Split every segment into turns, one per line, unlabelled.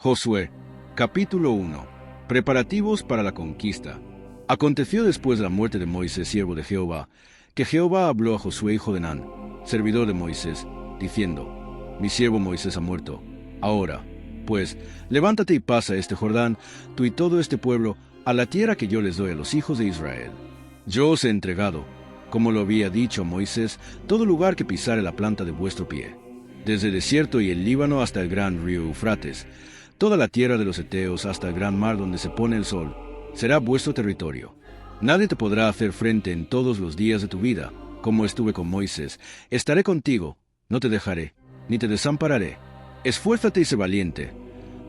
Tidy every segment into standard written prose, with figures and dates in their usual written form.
Josué, capítulo 1. Preparativos para la conquista. Aconteció después de la muerte de Moisés, siervo de Jehová, que Jehová habló a Josué, hijo de Nun, servidor de Moisés, diciendo: Mi siervo Moisés ha muerto. Ahora, pues, levántate y pasa este Jordán, tú y todo este pueblo, a la tierra que yo les doy a los hijos de Israel. Yo os he entregado, como lo había dicho a Moisés, todo lugar que pisare la planta de vuestro pie, desde el desierto y el Líbano hasta el gran río Eufrates, toda la tierra de los heteos hasta el gran mar donde se pone el sol, será vuestro territorio. Nadie te podrá hacer frente en todos los días de tu vida, como estuve con Moisés. Estaré contigo, no te dejaré, ni te desampararé. Esfuérzate y sé valiente,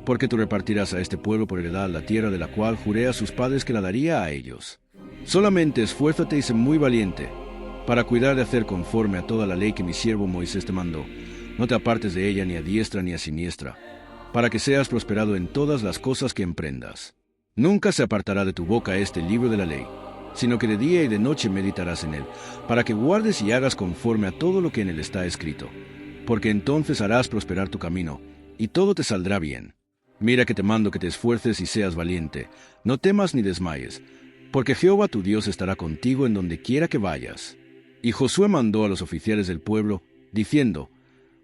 porque tú repartirás a este pueblo por heredad la tierra de la cual juré a sus padres que la daría a ellos. Solamente esfuérzate y sé muy valiente, para cuidar de hacer conforme a toda la ley que mi siervo Moisés te mandó. No te apartes de ella ni a diestra ni a siniestra, para que seas prosperado en todas las cosas que emprendas. Nunca se apartará de tu boca este libro de la ley, sino que de día y de noche meditarás en él, para que guardes y hagas conforme a todo lo que en él está escrito, porque entonces harás prosperar tu camino, y todo te saldrá bien. Mira que te mando que te esfuerces y seas valiente, no temas ni desmayes, porque Jehová tu Dios estará contigo en donde quiera que vayas. Y Josué mandó a los oficiales del pueblo, diciendo: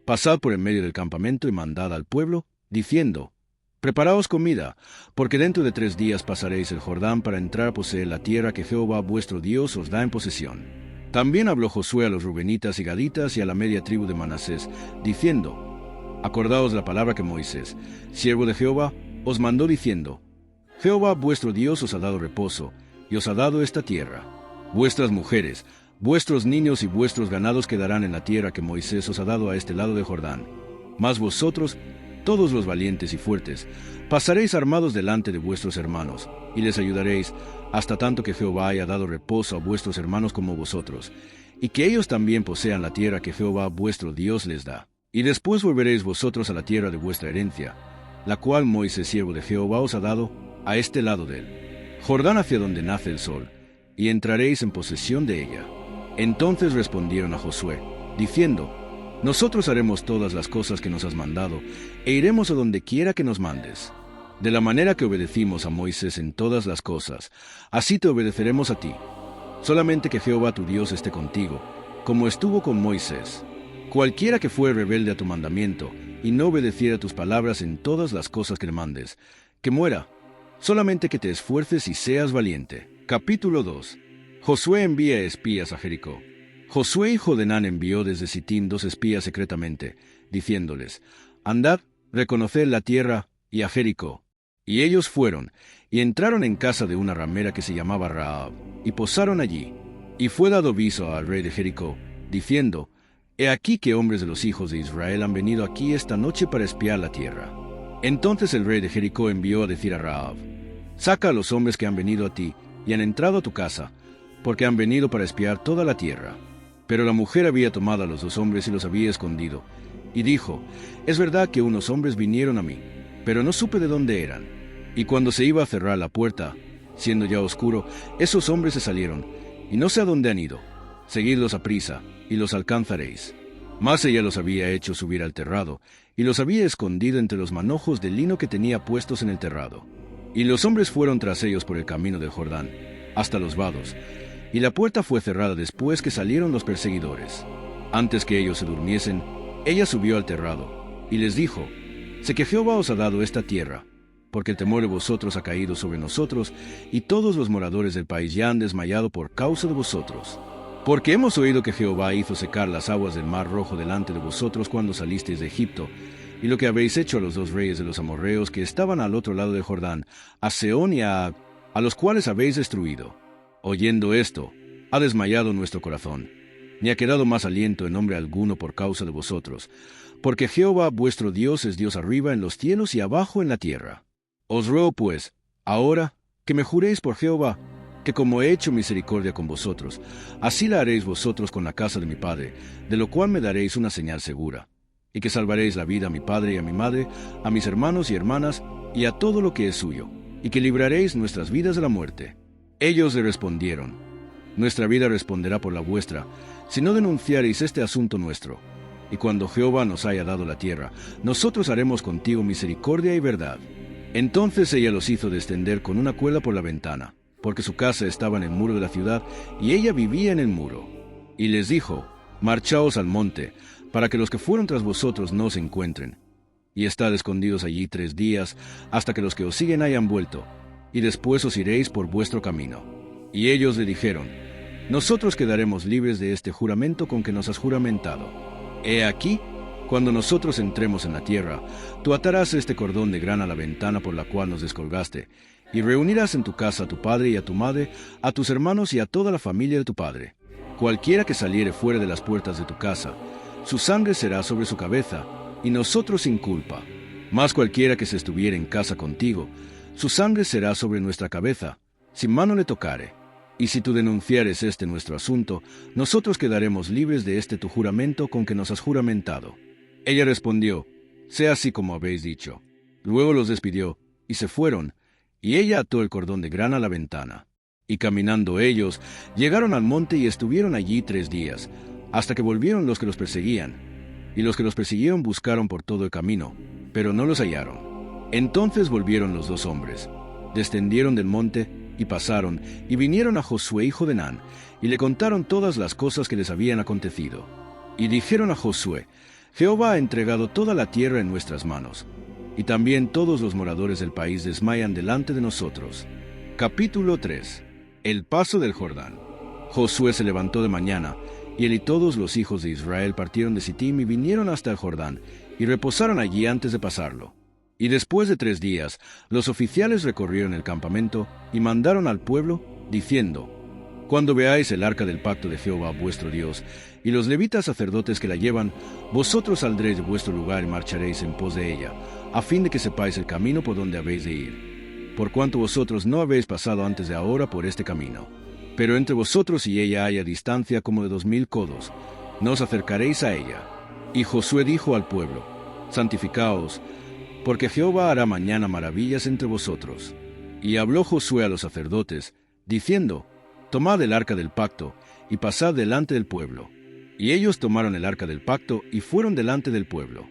Pasad por en medio del campamento y mandad al pueblo, diciendo: Preparaos comida, porque dentro de 3 días pasaréis el Jordán para entrar a poseer la tierra que Jehová vuestro Dios os da en posesión. También habló Josué a los rubenitas y gaditas y a la media tribu de Manasés, diciendo: Acordaos la palabra que Moisés, siervo de Jehová, os mandó diciendo: Jehová vuestro Dios os ha dado reposo, y os ha dado esta tierra. Vuestras mujeres, vuestros niños y vuestros ganados quedarán en la tierra que Moisés os ha dado a este lado de Jordán. Mas vosotros, todos los valientes y fuertes, pasaréis armados delante de vuestros hermanos, y les ayudaréis, hasta tanto que Jehová haya dado reposo a vuestros hermanos como vosotros, y que ellos también posean la tierra que Jehová vuestro Dios les da. Y después volveréis vosotros a la tierra de vuestra herencia, la cual Moisés, siervo de Jehová, os ha dado a este lado de él, Jordán hacia donde nace el sol, y entraréis en posesión de ella. Entonces respondieron a Josué, diciendo: Nosotros haremos todas las cosas que nos has mandado, e iremos a donde quiera que nos mandes. De la manera que obedecimos a Moisés en todas las cosas, así te obedeceremos a ti. Solamente que Jehová tu Dios esté contigo, como estuvo con Moisés. Cualquiera que fuere rebelde a tu mandamiento, y no obedeciera tus palabras en todas las cosas que le mandes, que muera. Solamente que te esfuerces y seas valiente. Capítulo 2. Josué envía espías a Jericó. Josué, hijo de Nun, envió desde Sittim 2 espías secretamente, diciéndoles: Andad, reconoced la tierra y a Jericó. Y ellos fueron, y entraron en casa de una ramera que se llamaba Rahab, y posaron allí. Y fue dado aviso al rey de Jericó, diciendo: He aquí que hombres de los hijos de Israel han venido aquí esta noche para espiar la tierra. Entonces el rey de Jericó envió a decir a Rahab: Saca a los hombres que han venido a ti, y han entrado a tu casa, porque han venido para espiar toda la tierra. Pero la mujer había tomado a los 2 hombres y los había escondido, y dijo: Es verdad que unos hombres vinieron a mí, pero no supe de dónde eran. Y cuando se iba a cerrar la puerta, siendo ya oscuro, esos hombres se salieron, y no sé a dónde han ido. Seguidlos a prisa, y los alcanzaréis. Mas ella los había hecho subir al terrado, y los había escondido entre los manojos de lino que tenía puestos en el terrado. Y los hombres fueron tras ellos por el camino del Jordán, hasta los vados, y la puerta fue cerrada después que salieron los perseguidores. Antes que ellos se durmiesen, ella subió al terrado, y les dijo: Sé que Jehová os ha dado esta tierra, porque el temor de vosotros ha caído sobre nosotros, y todos los moradores del país ya han desmayado por causa de vosotros. Porque hemos oído que Jehová hizo secar las aguas del mar Rojo delante de vosotros cuando salisteis de Egipto, y lo que habéis hecho a los 2 reyes de los amorreos que estaban al otro lado del Jordán, a Sehón y a Og, a los cuales habéis destruido. Oyendo esto, ha desmayado nuestro corazón, ni ha quedado más aliento en hombre alguno por causa de vosotros, porque Jehová vuestro Dios es Dios arriba en los cielos y abajo en la tierra. Os ruego pues, ahora, que me juréis por Jehová, que como he hecho misericordia con vosotros, así la haréis vosotros con la casa de mi padre, de lo cual me daréis una señal segura, y que salvaréis la vida a mi padre y a mi madre, a mis hermanos y hermanas, y a todo lo que es suyo, y que libraréis nuestras vidas de la muerte. Ellos le respondieron: Nuestra vida responderá por la vuestra, si no denunciareis este asunto nuestro. y cuando Jehová nos haya dado la tierra, nosotros haremos contigo misericordia y verdad. Entonces ella los hizo descender con una cuerda por la ventana, porque su casa estaba en el muro de la ciudad, y ella vivía en el muro. Y les dijo, marchaos al monte, para que los que fueron tras vosotros no se encuentren. Y estad escondidos allí 3 días, hasta que los que os siguen hayan vuelto, y después os iréis por vuestro camino. Y ellos le dijeron, nosotros quedaremos libres de este juramento con que nos has juramentado. He aquí, cuando nosotros entremos en la tierra, tú atarás este cordón de grana a la ventana por la cual nos descolgaste, y reunirás en tu casa a tu padre y a tu madre, a tus hermanos y a toda la familia de tu padre. Cualquiera que saliere fuera de las puertas de tu casa, su sangre será sobre su cabeza, y nosotros sin culpa. Mas cualquiera que se estuviere en casa contigo, su sangre será sobre nuestra cabeza, si mano le tocare. Y si tú denunciares este nuestro asunto, nosotros quedaremos libres de este tu juramento con que nos has juramentado. Ella respondió, sea así como habéis dicho. Luego los despidió, y se fueron, y ella ató el cordón de grana a la ventana. Y caminando ellos, llegaron al monte y estuvieron allí 3 días, hasta que volvieron los que los perseguían. Y los que los persiguieron buscaron por todo el camino, pero no los hallaron. Entonces volvieron los 2 hombres, descendieron del monte, y pasaron, y vinieron a Josué hijo de Nun, y le contaron todas las cosas que les habían acontecido. Y dijeron a Josué, Jehová ha entregado toda la tierra en nuestras manos, y también todos los moradores del país desmayan delante de nosotros. Capítulo 3. El paso del Jordán. Josué se levantó de mañana, y él y todos los hijos de Israel partieron de Sittim y vinieron hasta el Jordán, y reposaron allí antes de pasarlo. Y después de 3 días, los oficiales recorrieron el campamento y mandaron al pueblo, diciendo, cuando veáis el arca del pacto de Jehová vuestro Dios, y los levitas sacerdotes que la llevan, vosotros saldréis de vuestro lugar y marcharéis en pos de ella, a fin de que sepáis el camino por donde habéis de ir. Por cuanto vosotros no habéis pasado antes de ahora por este camino. Pero entre vosotros y ella haya distancia como de 2000 codos, no os acercaréis a ella. Y Josué dijo al pueblo, santificaos, porque Jehová hará mañana maravillas entre vosotros. Y habló Josué a los sacerdotes, diciendo, tomad el arca del pacto, y pasad delante del pueblo. Y ellos tomaron el arca del pacto, y fueron delante del pueblo.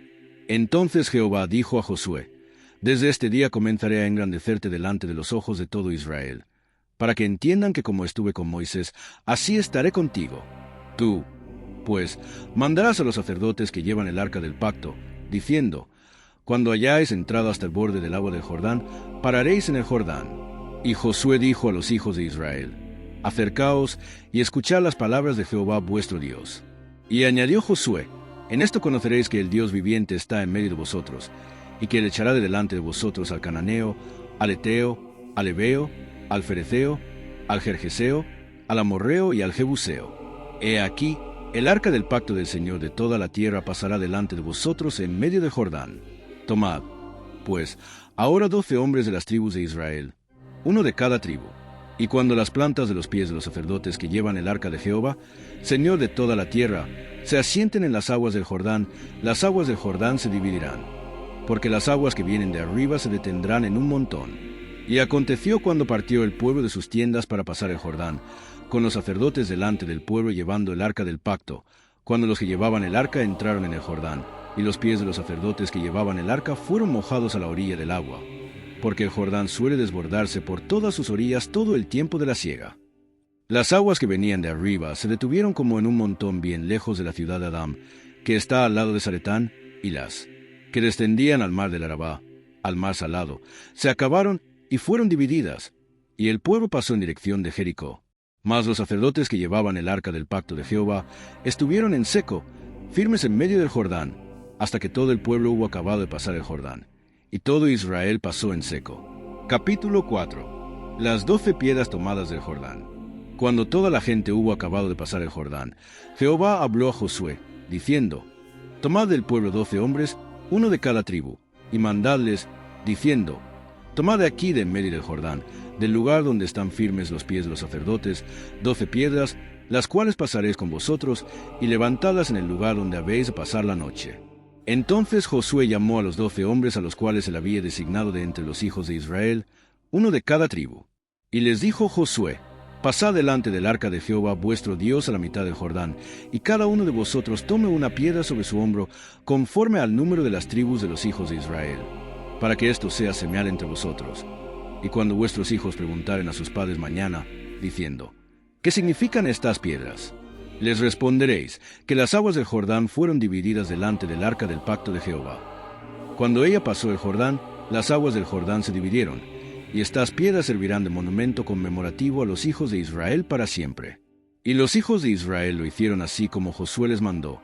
Entonces Jehová dijo a Josué, desde este día comenzaré a engrandecerte delante de los ojos de todo Israel, para que entiendan que como estuve con Moisés, así estaré contigo. Tú, pues, mandarás a los sacerdotes que llevan el arca del pacto, diciendo, cuando hayáis entrado hasta el borde del agua del Jordán, pararéis en el Jordán. Y Josué dijo a los hijos de Israel, acercaos y escuchad las palabras de Jehová vuestro Dios. Y añadió Josué, en esto conoceréis que el Dios viviente está en medio de vosotros, y que él echará de delante de vosotros al cananeo, al eteo, al heveo, al fereceo, al jerjeseo, al amorreo y al jebuseo. He aquí, el arca del pacto del Señor de toda la tierra pasará delante de vosotros en medio del Jordán. Tomad, pues, ahora 12 hombres de las tribus de Israel, uno de cada tribu, y cuando las plantas de los pies de los sacerdotes que llevan el arca de Jehová, Señor de toda la tierra, se asienten en las aguas del Jordán, las aguas del Jordán se dividirán, porque las aguas que vienen de arriba se detendrán en un montón. Y aconteció cuando partió el pueblo de sus tiendas para pasar el Jordán, con los sacerdotes delante del pueblo llevando el arca del pacto, cuando los que llevaban el arca entraron en el Jordán, y los pies de los sacerdotes que llevaban el arca fueron mojados a la orilla del agua, porque el Jordán suele desbordarse por todas sus orillas todo el tiempo de la siega. Las aguas que venían de arriba se detuvieron como en un montón bien lejos de la ciudad de Adam, que está al lado de Zaretán, y las que descendían al mar del Arabá, al mar salado, se acabaron y fueron divididas, y el pueblo pasó en dirección de Jericó. Mas los sacerdotes que llevaban el arca del pacto de Jehová estuvieron en seco, firmes en medio del Jordán, hasta que todo el pueblo hubo acabado de pasar el Jordán, y todo Israel pasó en seco. Capítulo 4. Las 12 piedras tomadas del Jordán. Cuando toda la gente hubo acabado de pasar el Jordán, Jehová habló a Josué, diciendo, tomad del pueblo 12 hombres, uno de cada tribu, y mandadles, diciendo, tomad de aquí de en medio del Jordán, del lugar donde están firmes los pies de los sacerdotes, 12 piedras, las cuales pasaréis con vosotros, y levantadlas en el lugar donde habéis de pasar la noche. Entonces Josué llamó a los 12 hombres a los cuales él había designado de entre los hijos de Israel, uno de cada tribu. Y les dijo Josué, Pasad delante del arca de Jehová vuestro Dios a la mitad del Jordán, y cada uno de vosotros tome una piedra sobre su hombro, conforme al número de las tribus de los hijos de Israel, para que esto sea señal entre vosotros. Y cuando vuestros hijos preguntaren a sus padres mañana, diciendo, ¿qué significan estas piedras?, les responderéis que las aguas del Jordán fueron divididas delante del arca del pacto de Jehová. Cuando ella pasó el Jordán, las aguas del Jordán se dividieron, y estas piedras servirán de monumento conmemorativo a los hijos de Israel para siempre. Y los hijos de Israel lo hicieron así como Josué les mandó.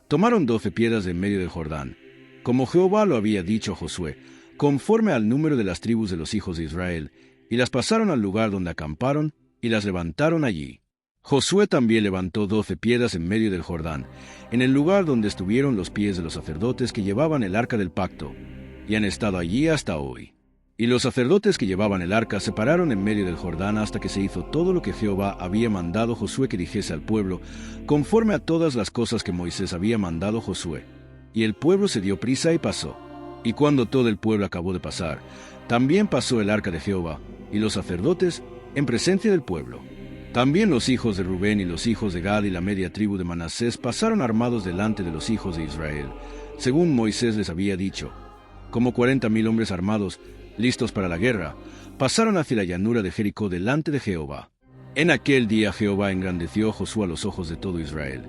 Tomaron 12 piedras de en medio del Jordán, como Jehová lo había dicho a Josué, conforme al número de las tribus de los hijos de Israel, y las pasaron al lugar donde acamparon, y las levantaron allí. Josué también levantó 12 piedras en medio del Jordán, en el lugar donde estuvieron los pies de los sacerdotes que llevaban el arca del pacto, y han estado allí hasta hoy. Y los sacerdotes que llevaban el arca se pararon en medio del Jordán hasta que se hizo todo lo que Jehová había mandado Josué que dijese al pueblo, conforme a todas las cosas que Moisés había mandado Josué. Y el pueblo se dio prisa y pasó. Y cuando todo el pueblo acabó de pasar, también pasó el arca de Jehová, y los sacerdotes en presencia del pueblo. También los hijos de Rubén y los hijos de Gad y la media tribu de Manasés pasaron armados delante de los hijos de Israel, según Moisés les había dicho. Como 40,000 hombres armados, listos para la guerra, pasaron hacia la llanura de Jericó delante de Jehová. En aquel día Jehová engrandeció a Josué a los ojos de todo Israel,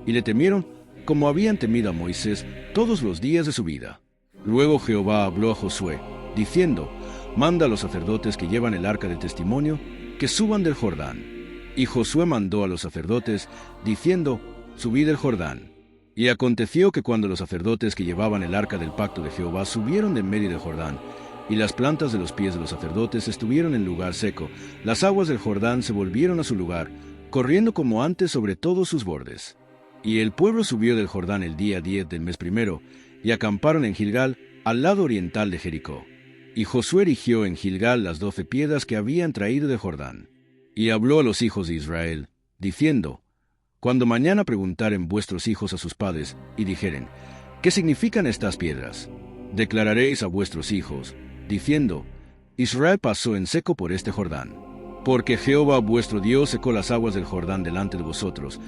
y le temieron como habían temido a Moisés todos los días de su vida. Luego Jehová habló a Josué, diciendo, manda a los sacerdotes que llevan el arca del testimonio, que suban del Jordán. Y Josué mandó a los sacerdotes, diciendo, subid el Jordán. Y aconteció que cuando los sacerdotes que llevaban el arca del pacto de Jehová subieron de en medio del Jordán, y las plantas de los pies de los sacerdotes estuvieron en lugar seco, las aguas del Jordán se volvieron a su lugar, corriendo como antes sobre todos sus bordes. Y el pueblo subió del Jordán el día 10 del mes primero, y acamparon en Gilgal, al lado oriental de Jericó. Y Josué erigió en Gilgal las 12 piedras que habían traído de Jordán. Y habló a los hijos de Israel, diciendo, cuando mañana preguntaren vuestros hijos a sus padres, y dijeren, ¿qué significan estas piedras?, declararéis a vuestros hijos, diciendo, Israel pasó en seco por este Jordán, porque Jehová vuestro Dios secó las aguas del Jordán delante de vosotros,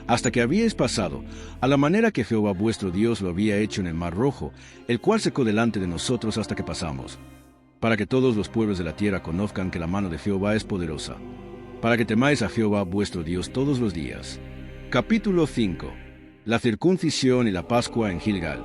hasta que habíais pasado, a la manera que Jehová vuestro Dios lo había hecho en el Mar Rojo, el cual secó delante de nosotros hasta que pasamos, para que todos los pueblos de la tierra conozcan que la mano de Jehová es poderosa, para que temáis a Jehová vuestro Dios todos los días. Capítulo 5. La circuncisión y la Pascua en Gilgal.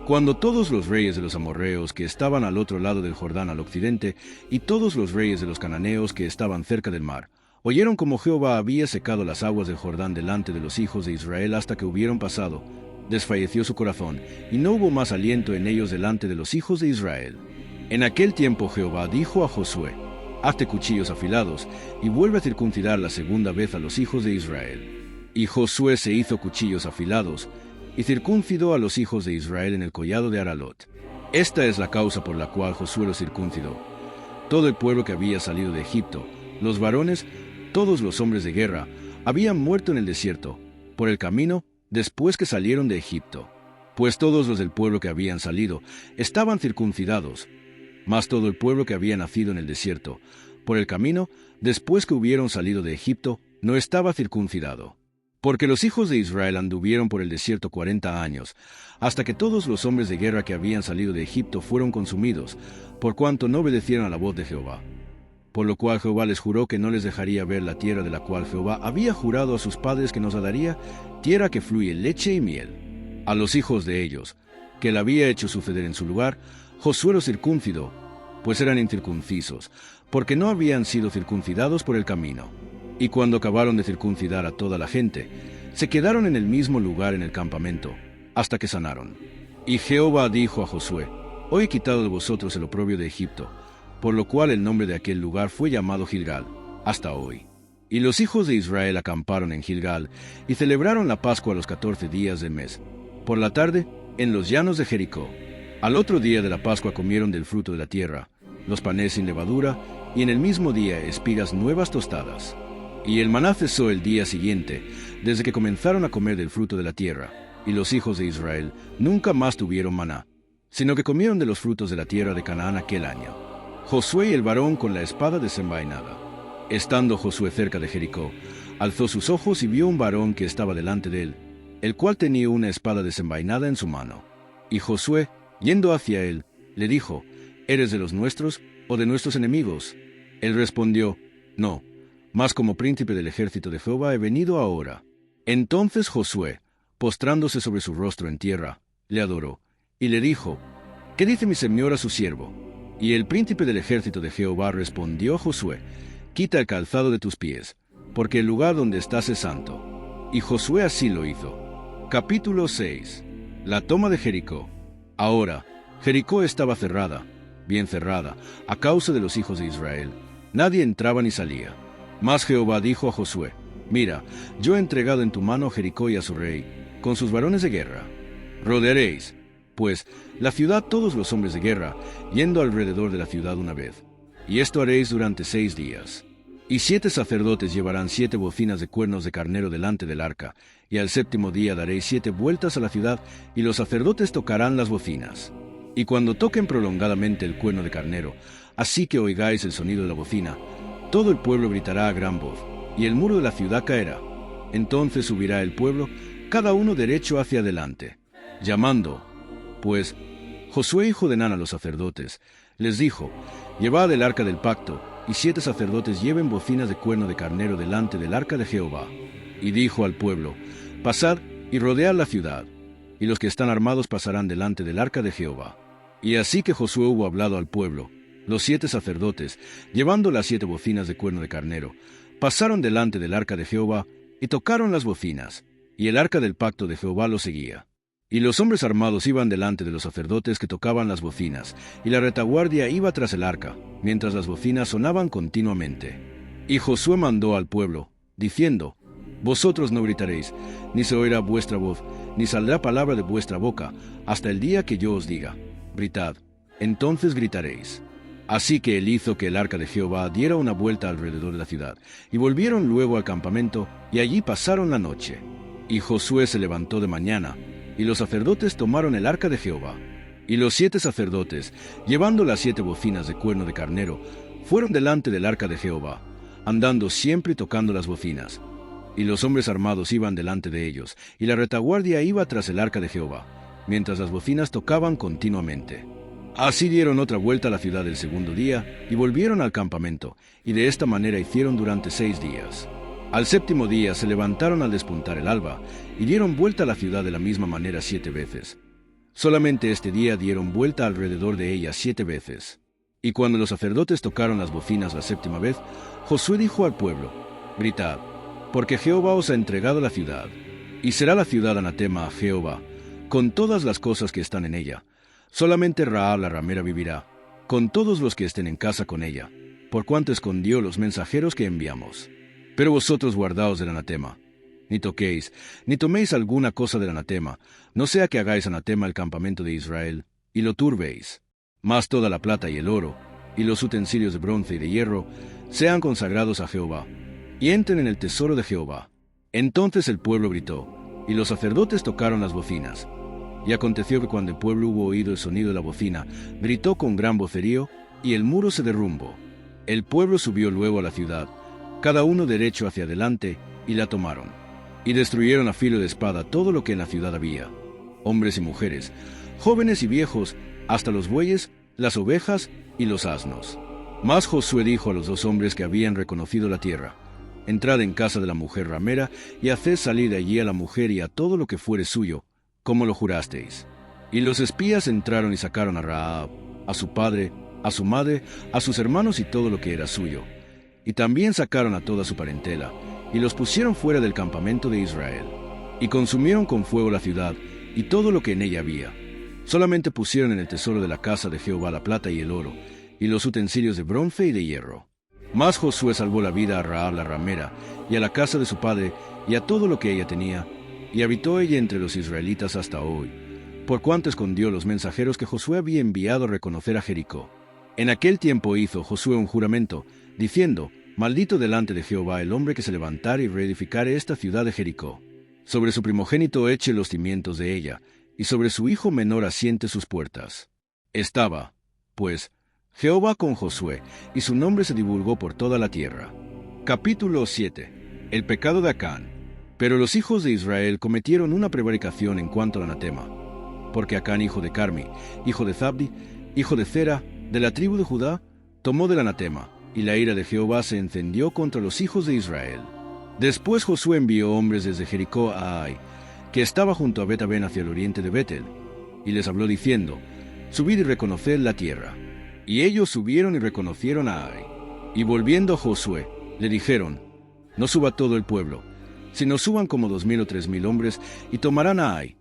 Cuando todos los reyes de los amorreos que estaban al otro lado del Jordán al occidente, y todos los reyes de los cananeos que estaban cerca del mar, oyeron como Jehová había secado las aguas del Jordán delante de los hijos de Israel hasta que hubieron pasado, desfalleció su corazón, y no hubo más aliento en ellos delante de los hijos de Israel. En aquel tiempo Jehová dijo a Josué, hazte cuchillos afilados, y vuelve a circuncidar la segunda vez a los hijos de Israel. Y Josué se hizo cuchillos afilados, y circuncidó a los hijos de Israel en el collado de Aralot. Esta es la causa por la cual Josué los circuncidó. Todo el pueblo que había salido de Egipto, los varones, todos los hombres de guerra, habían muerto en el desierto, por el camino, después que salieron de Egipto. Pues todos los del pueblo que habían salido estaban circuncidados, mas todo el pueblo que había nacido en el desierto, por el camino, después que hubieron salido de Egipto, no estaba circuncidado. Porque los hijos de Israel anduvieron por el desierto 40 años, hasta que todos los hombres de guerra que habían salido de Egipto fueron consumidos, por cuanto no obedecieron a la voz de Jehová. Por lo cual Jehová les juró que no les dejaría ver la tierra de la cual Jehová había jurado a sus padres que nos daría, tierra que fluye leche y miel. A los hijos de ellos, que él había hecho suceder en su lugar, Josué los circuncidó, pues eran incircuncisos, porque no habían sido circuncidados por el camino. Y cuando acabaron de circuncidar a toda la gente, se quedaron en el mismo lugar en el campamento, hasta que sanaron. Y Jehová dijo a Josué, hoy he quitado de vosotros el oprobio de Egipto, por lo cual el nombre de aquel lugar fue llamado Gilgal, hasta hoy. Y los hijos de Israel acamparon en Gilgal, y celebraron la Pascua a los 14 días del mes, por la tarde, en los llanos de Jericó. Al otro día de la Pascua comieron del fruto de la tierra, los panes sin levadura, y en el mismo día espigas nuevas tostadas. Y el maná cesó el día siguiente, desde que comenzaron a comer del fruto de la tierra, y los hijos de Israel nunca más tuvieron maná, sino que comieron de los frutos de la tierra de Canaán aquel año. Josué y el varón con la espada desenvainada. Estando Josué cerca de Jericó, alzó sus ojos y vio un varón que estaba delante de él, el cual tenía una espada desenvainada en su mano. Y Josué, yendo hacia él, le dijo: ¿Eres de los nuestros o de nuestros enemigos? Él respondió: No, mas como príncipe del ejército de Jehová he venido ahora. Entonces Josué, postrándose sobre su rostro en tierra, le adoró, y le dijo: ¿Qué dice mi señor a su siervo? Y el príncipe del ejército de Jehová respondió a Josué: Quita el calzado de tus pies, porque el lugar donde estás es santo. Y Josué así lo hizo. Capítulo 6. La toma de Jericó. Ahora, Jericó estaba cerrada, bien cerrada, a causa de los hijos de Israel. Nadie entraba ni salía. Mas Jehová dijo a Josué: Mira, yo he entregado en tu mano a Jericó y a su rey, con sus varones de guerra. Rodearéis, pues, la ciudad todos los hombres de guerra, yendo alrededor de la ciudad una vez. Y esto haréis durante 6 días. Y 7 sacerdotes llevarán 7 bocinas de cuernos de carnero delante del arca, y al 7º día daréis 7 vueltas a la ciudad, y los sacerdotes tocarán las bocinas. Y cuando toquen prolongadamente el cuerno de carnero, así que oigáis el sonido de la bocina, todo el pueblo gritará a gran voz, y el muro de la ciudad caerá. Entonces subirá el pueblo, cada uno derecho hacia adelante, llamando. Pues Josué, hijo de Nun, a los sacerdotes, les dijo: Llevad el arca del pacto, y 7 sacerdotes lleven bocinas de cuerno de carnero delante del arca de Jehová. Y dijo al pueblo: Pasad y rodead la ciudad, y los que están armados pasarán delante del arca de Jehová. Y así que Josué hubo hablado al pueblo, los 7 sacerdotes, llevando las 7 bocinas de cuerno de carnero, pasaron delante del arca de Jehová, y tocaron las bocinas, y el arca del pacto de Jehová lo seguía. Y los hombres armados iban delante de los sacerdotes que tocaban las bocinas, y la retaguardia iba tras el arca, mientras las bocinas sonaban continuamente. Y Josué mandó al pueblo, diciendo: Vosotros no gritaréis, ni se oirá vuestra voz, ni saldrá palabra de vuestra boca, hasta el día que yo os diga: Gritad, entonces gritaréis. Así que él hizo que el arca de Jehová diera una vuelta alrededor de la ciudad, y volvieron luego al campamento, y allí pasaron la noche. Y Josué se levantó de mañana, y los sacerdotes tomaron el arca de Jehová. Y los 7 sacerdotes, llevando las 7 bocinas de cuerno de carnero, fueron delante del arca de Jehová, andando siempre y tocando las bocinas. Y los hombres armados iban delante de ellos, y la retaguardia iba tras el arca de Jehová, mientras las bocinas tocaban continuamente. Así dieron otra vuelta a la ciudad el 2º día, y volvieron al campamento, y de esta manera hicieron durante 6 días. Al 7º día se levantaron al despuntar el alba, y dieron vuelta a la ciudad de la misma manera 7 veces. Solamente este día dieron vuelta alrededor de ella 7 veces. Y cuando los sacerdotes tocaron las bocinas la 7ª vez, Josué dijo al pueblo: Gritad, porque Jehová os ha entregado la ciudad. Y será la ciudad anatema a Jehová, con todas las cosas que están en ella. Solamente Rahab la ramera vivirá, con todos los que estén en casa con ella, por cuanto escondió los mensajeros que enviamos. Pero vosotros guardaos del anatema. Ni toquéis, ni toméis alguna cosa del anatema, no sea que hagáis anatema el campamento de Israel, y lo turbéis. Mas toda la plata y el oro, y los utensilios de bronce y de hierro, sean consagrados a Jehová, y entren en el tesoro de Jehová. Entonces el pueblo gritó, y los sacerdotes tocaron las bocinas. Y aconteció que cuando el pueblo hubo oído el sonido de la bocina, gritó con gran vocerío, y el muro se derrumbó. El pueblo subió luego a la ciudad, cada uno derecho hacia adelante, y la tomaron. Y destruyeron a filo de espada todo lo que en la ciudad había, hombres y mujeres, jóvenes y viejos, hasta los bueyes, las ovejas y los asnos. Mas Josué dijo a los 2 hombres que habían reconocido la tierra: Entrad en casa de la mujer ramera, y haced salir de allí a la mujer y a todo lo que fuere suyo, como lo jurasteis. Y los espías entraron y sacaron a Rahab, a su padre, a su madre, a sus hermanos y todo lo que era suyo. Y también sacaron a toda su parentela, y los pusieron fuera del campamento de Israel. Y consumieron con fuego la ciudad, y todo lo que en ella había. Solamente pusieron en el tesoro de la casa de Jehová la plata y el oro, y los utensilios de bronce y de hierro. Mas Josué salvó la vida a Rahab la ramera, y a la casa de su padre, y a todo lo que ella tenía, y habitó ella entre los israelitas hasta hoy, por cuanto escondió los mensajeros que Josué había enviado a reconocer a Jericó. En aquel tiempo hizo Josué un juramento, diciendo: Maldito delante de Jehová el hombre que se levantare y reedificare esta ciudad de Jericó. Sobre su primogénito eche los cimientos de ella, y sobre su hijo menor asiente sus puertas. Estaba, pues, Jehová con Josué, y su nombre se divulgó por toda la tierra. Capítulo 7. El pecado de Acán. Pero los hijos de Israel cometieron una prevaricación en cuanto al anatema, porque Acán, hijo de Carmi, hijo de Zabdi, hijo de Zera, de la tribu de Judá, tomó del anatema, y la ira de Jehová se encendió contra los hijos de Israel. Después Josué envió hombres desde Jericó a Ai, que estaba junto a Bet-aven hacia el oriente de Betel, y les habló diciendo: Subid y reconoced la tierra. Y ellos subieron y reconocieron a Ai. Y volviendo a Josué, le dijeron: No suba todo el pueblo, sino suban como 2000 o 3000 hombres, y tomarán a Ai.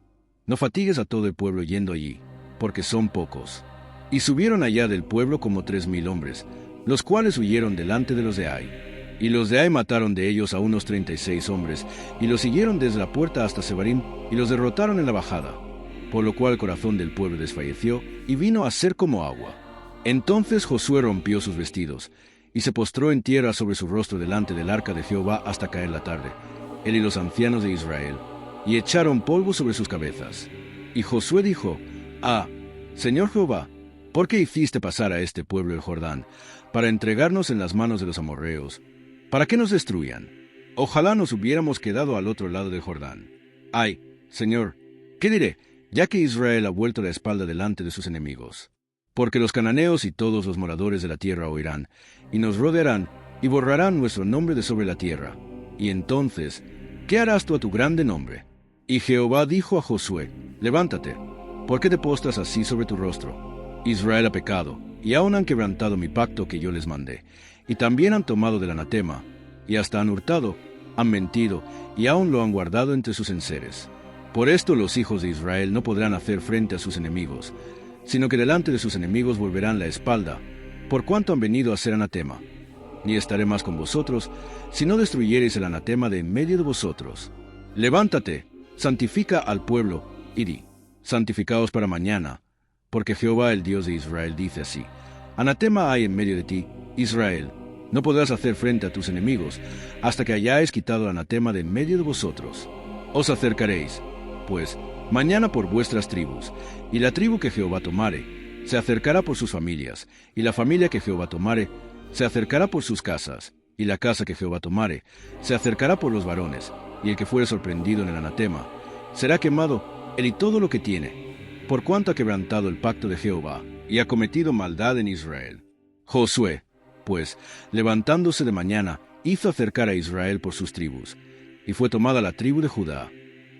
No fatigues a todo el pueblo yendo allí, porque son pocos. Y subieron allá del pueblo como 3000 hombres, los cuales huyeron delante de los de Ai. Y los de Ai mataron de ellos a unos 36 hombres, y los siguieron desde la puerta hasta Sebarim, y los derrotaron en la bajada, por lo cual el corazón del pueblo desfalleció, y vino a ser como agua. Entonces Josué rompió sus vestidos, y se postró en tierra sobre su rostro delante del arca de Jehová hasta caer la tarde, él y los ancianos de Israel, y echaron polvo sobre sus cabezas. Y Josué dijo: Señor Jehová, ¿por qué hiciste pasar a este pueblo el Jordán, para entregarnos en las manos de los amorreos, para que nos destruyan? Ojalá nos hubiéramos quedado al otro lado del Jordán. Ay, Señor, ¿qué diré, ya que Israel ha vuelto la espalda delante de sus enemigos? Porque los cananeos y todos los moradores de la tierra oirán, y nos rodearán, y borrarán nuestro nombre de sobre la tierra. Y entonces, ¿qué harás tú a tu grande nombre? Y Jehová dijo a Josué: Levántate, ¿por qué te postras así sobre tu rostro? Israel ha pecado, y aún han quebrantado mi pacto que yo les mandé, y también han tomado del anatema, y hasta han hurtado, han mentido, y aún lo han guardado entre sus enseres. Por esto los hijos de Israel no podrán hacer frente a sus enemigos, sino que delante de sus enemigos volverán la espalda, por cuanto han venido a ser anatema. Ni estaré más con vosotros, si no destruyereis el anatema de en medio de vosotros. Levántate, santifica al pueblo, y di: Santificaos para mañana, porque Jehová el Dios de Israel dice así: Anatema hay en medio de ti, Israel. No podrás hacer frente a tus enemigos, hasta que hayáis quitado el anatema de en medio de vosotros. Os acercaréis, pues, mañana por vuestras tribus, y la tribu que Jehová tomare se acercará por sus familias, y la familia que Jehová tomare se acercará por sus casas, y la casa que Jehová tomare se acercará por los varones, y el que fuere sorprendido en el anatema será quemado, él y todo lo que tiene, por cuanto ha quebrantado el pacto de Jehová, y ha cometido maldad en Israel. Josué, pues, levantándose de mañana, hizo acercar a Israel por sus tribus, y fue tomada la tribu de Judá.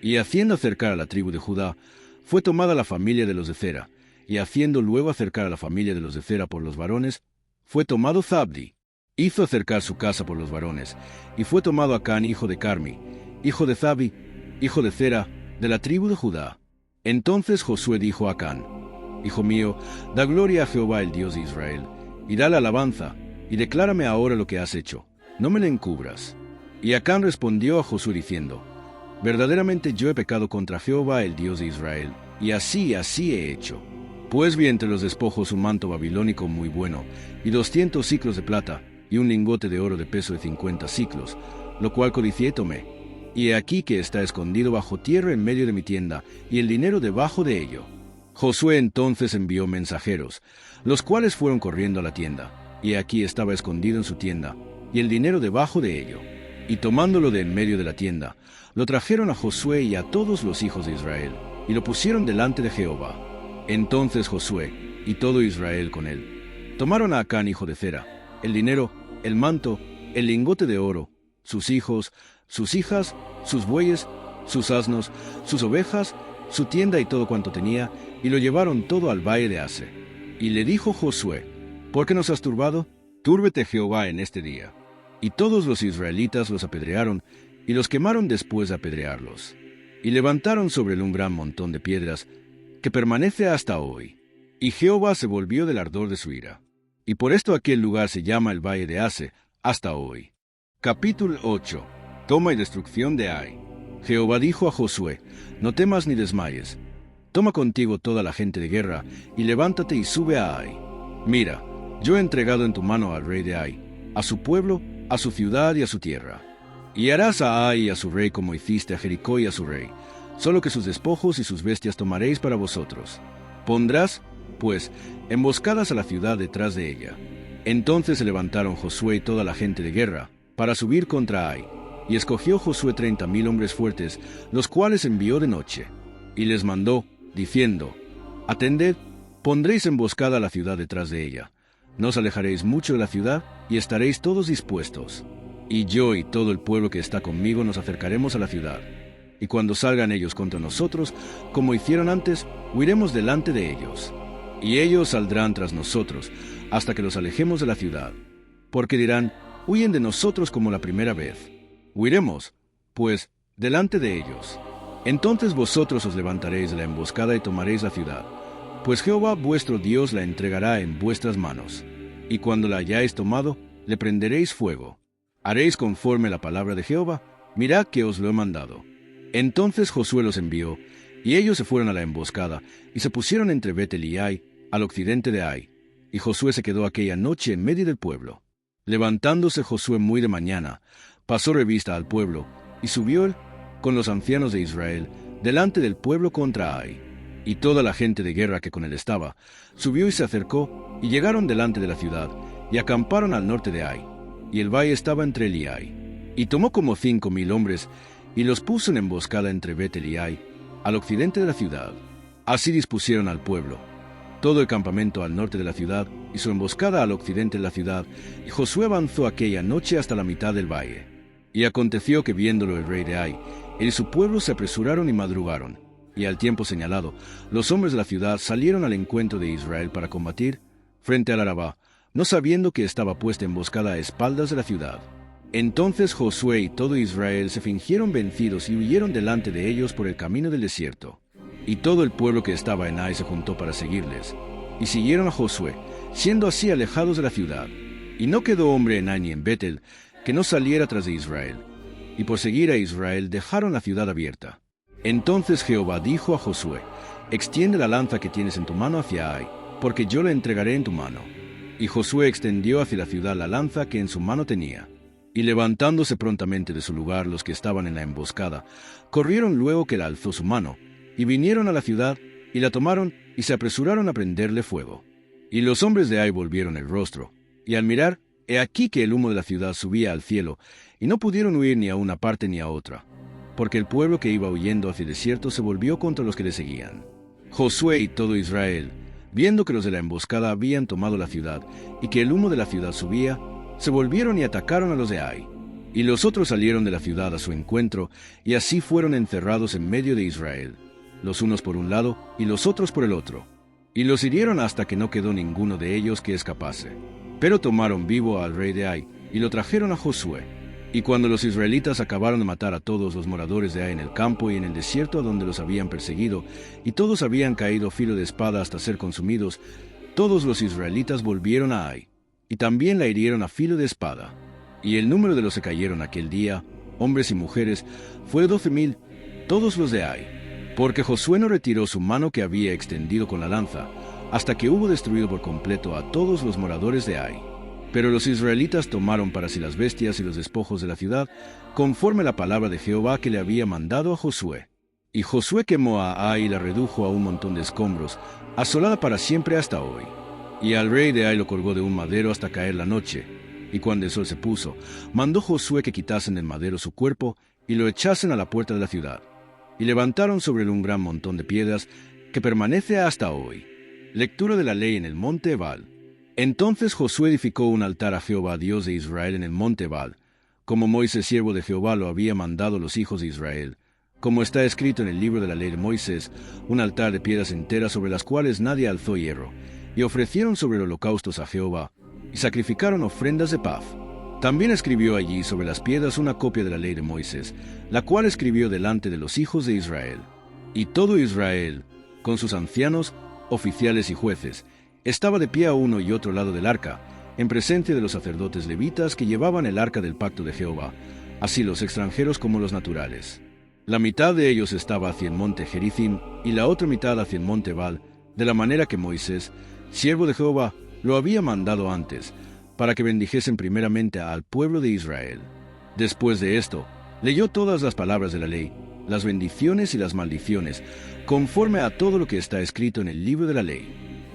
Y haciendo acercar a la tribu de Judá, fue tomada la familia de los de Zera, y haciendo luego acercar a la familia de los de Zera por los varones, fue tomado Zabdi. Hizo acercar su casa por los varones, y fue tomado Acán, hijo de Carmi, hijo de Zabdi, hijo de Zera, de la tribu de Judá. Entonces Josué dijo a Acán: Hijo mío, da gloria a Jehová el Dios de Israel, y dale alabanza, y declárame ahora lo que has hecho, no me lo encubras. Y Acán respondió a Josué diciendo: Verdaderamente yo he pecado contra Jehová el Dios de Israel, y así he hecho. Pues vi entre los despojos un manto babilónico muy bueno, y 200 siclos de plata, y un lingote de oro de peso de 50 siclos, lo cual codicié y tomé. Y he aquí que está escondido bajo tierra en medio de mi tienda, y el dinero debajo de ello. Josué entonces envió mensajeros, los cuales fueron corriendo a la tienda, y aquí estaba escondido en su tienda, y el dinero debajo de ello. Y tomándolo de en medio de la tienda, lo trajeron a Josué y a todos los hijos de Israel, y lo pusieron delante de Jehová. Entonces Josué, y todo Israel con él, tomaron a Acán, hijo de Zera, el dinero, el manto, el lingote de oro, sus hijos, sus hijas, sus bueyes, sus asnos, sus ovejas, su tienda y todo cuanto tenía, y lo llevaron todo al valle de Ase. Y le dijo Josué: ¿Por qué nos has turbado? Túrbete Jehová en este día. Y todos los israelitas los apedrearon, y los quemaron después de apedrearlos. Y levantaron sobre él un gran montón de piedras, que permanece hasta hoy. Y Jehová se volvió del ardor de su ira. Y por esto aquel lugar se llama el valle de Ase, hasta hoy. Capítulo 8. Toma y destrucción de Ai. Jehová dijo a Josué: No temas ni desmayes. Toma contigo toda la gente de guerra, y levántate y sube a Ai. Mira, yo he entregado en tu mano al rey de Ai, a su pueblo, a su ciudad y a su tierra. Y harás a Ai y a su rey como hiciste a Jericó y a su rey, solo que sus despojos y sus bestias tomaréis para vosotros. Pondrás, pues, emboscadas a la ciudad detrás de ella. Entonces se levantaron Josué y toda la gente de guerra, para subir contra Ai. Y escogió Josué 30,000 hombres fuertes, los cuales envió de noche. Y les mandó, diciendo: Atended, pondréis emboscada a la ciudad detrás de ella. No os alejaréis mucho de la ciudad, y estaréis todos dispuestos. Y yo y todo el pueblo que está conmigo nos acercaremos a la ciudad. Y cuando salgan ellos contra nosotros, como hicieron antes, huiremos delante de ellos. Y ellos saldrán tras nosotros, hasta que los alejemos de la ciudad. Porque dirán: huyen de nosotros como la primera vez. Huiremos, pues, delante de ellos. Entonces vosotros os levantaréis de la emboscada y tomaréis la ciudad, pues Jehová vuestro Dios la entregará en vuestras manos. Y cuando la hayáis tomado, le prenderéis fuego. Haréis conforme la palabra de Jehová, mirad que os lo he mandado. Entonces Josué los envió, y ellos se fueron a la emboscada, y se pusieron entre Betel y Ai, al occidente de Ai. Y Josué se quedó aquella noche en medio del pueblo. Levantándose Josué muy de mañana, pasó revista al pueblo, y subió él, con los ancianos de Israel, delante del pueblo contra Ai. Y toda la gente de guerra que con él estaba, subió y se acercó, y llegaron delante de la ciudad, y acamparon al norte de Ai. Y el valle estaba entre él y Ai. Y tomó como 5,000 hombres, y los puso en emboscada entre Betel y Ai, al occidente de la ciudad. Así dispusieron al pueblo, todo el campamento al norte de la ciudad, y su emboscada al occidente de la ciudad, y Josué avanzó aquella noche hasta la mitad del valle. Y aconteció que viéndolo el rey de Ai, él y su pueblo se apresuraron y madrugaron, y al tiempo señalado, los hombres de la ciudad salieron al encuentro de Israel para combatir, frente al Arabá, no sabiendo que estaba puesta emboscada a espaldas de la ciudad. Entonces Josué y todo Israel se fingieron vencidos y huyeron delante de ellos por el camino del desierto. Y todo el pueblo que estaba en Ai se juntó para seguirles, y siguieron a Josué, siendo así alejados de la ciudad. Y no quedó hombre en Ai ni en Betel que no saliera tras de Israel. Y por seguir a Israel dejaron la ciudad abierta. Entonces Jehová dijo a Josué: extiende la lanza que tienes en tu mano hacia Ai, porque yo la entregaré en tu mano. Y Josué extendió hacia la ciudad la lanza que en su mano tenía. Y levantándose prontamente de su lugar los que estaban en la emboscada, corrieron luego que la alzó su mano, y vinieron a la ciudad, y la tomaron, y se apresuraron a prenderle fuego. Y los hombres de Ai volvieron el rostro, y al mirar, he aquí que el humo de la ciudad subía al cielo, y no pudieron huir ni a una parte ni a otra, porque el pueblo que iba huyendo hacia el desierto se volvió contra los que le seguían. Josué y todo Israel, viendo que los de la emboscada habían tomado la ciudad, y que el humo de la ciudad subía, se volvieron y atacaron a los de Ai. Y los otros salieron de la ciudad a su encuentro, y así fueron encerrados en medio de Israel, los unos por un lado y los otros por el otro. Y los hirieron hasta que no quedó ninguno de ellos que escapase. Pero tomaron vivo al rey de Ai, y lo trajeron a Josué. Y cuando los israelitas acabaron de matar a todos los moradores de Ai en el campo y en el desierto a donde los habían perseguido, y todos habían caído filo de espada hasta ser consumidos, todos los israelitas volvieron a Ai, y también la hirieron a filo de espada. Y el número de los que cayeron aquel día, hombres y mujeres, fue 12,000, todos los de Ai. Porque Josué no retiró su mano que había extendido con la lanza, hasta que hubo destruido por completo a todos los moradores de Ai. Pero los israelitas tomaron para sí las bestias y los despojos de la ciudad, conforme la palabra de Jehová que le había mandado a Josué. Y Josué quemó a Ai y la redujo a un montón de escombros, asolada para siempre hasta hoy. Y al rey de Ai lo colgó de un madero hasta caer la noche. Y cuando el sol se puso, mandó Josué que quitasen del madero su cuerpo y lo echasen a la puerta de la ciudad. Y levantaron sobre él un gran montón de piedras que permanece hasta hoy. Lectura de la ley en el monte Ebal. Entonces Josué edificó un altar a Jehová, Dios de Israel, en el monte Ebal, como Moisés siervo de Jehová lo había mandado los hijos de Israel, como está escrito en el libro de la ley de Moisés, un altar de piedras enteras sobre las cuales nadie alzó hierro, y ofrecieron sobre los holocaustos a Jehová, y sacrificaron ofrendas de paz. También escribió allí sobre las piedras una copia de la ley de Moisés, la cual escribió delante de los hijos de Israel. Y todo Israel, con sus ancianos, oficiales y jueces, estaba de pie a uno y otro lado del arca, en presencia de los sacerdotes levitas que llevaban el arca del pacto de Jehová, así los extranjeros como los naturales. La mitad de ellos estaba hacia el monte Gerizim, y la otra mitad hacia el monte Ebal, de la manera que Moisés, siervo de Jehová, lo había mandado antes, para que bendijesen primeramente al pueblo de Israel. Después de esto, leyó todas las palabras de la ley, las bendiciones y las maldiciones, conforme a todo lo que está escrito en el libro de la ley.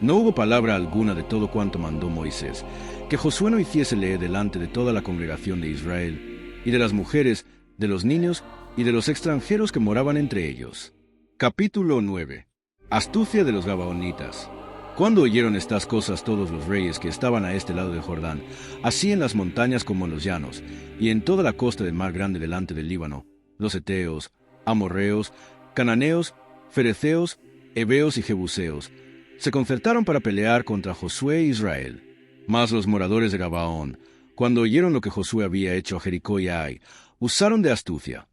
No hubo palabra alguna de todo cuanto mandó Moisés, que Josué no hiciese leer delante de toda la congregación de Israel, y de las mujeres, de los niños y de los extranjeros que moraban entre ellos. Capítulo 9. Astucia de los Gabaonitas. Cuando oyeron estas cosas todos los reyes que estaban a este lado del Jordán, así en las montañas como en los llanos, y en toda la costa del mar grande delante del Líbano, los heteos, amorreos, cananeos, fereceos, heveos y jebuseos, se concertaron para pelear contra Josué e Israel. Mas los moradores de Gabaón, cuando oyeron lo que Josué había hecho a Jericó y a Ai, usaron de astucia,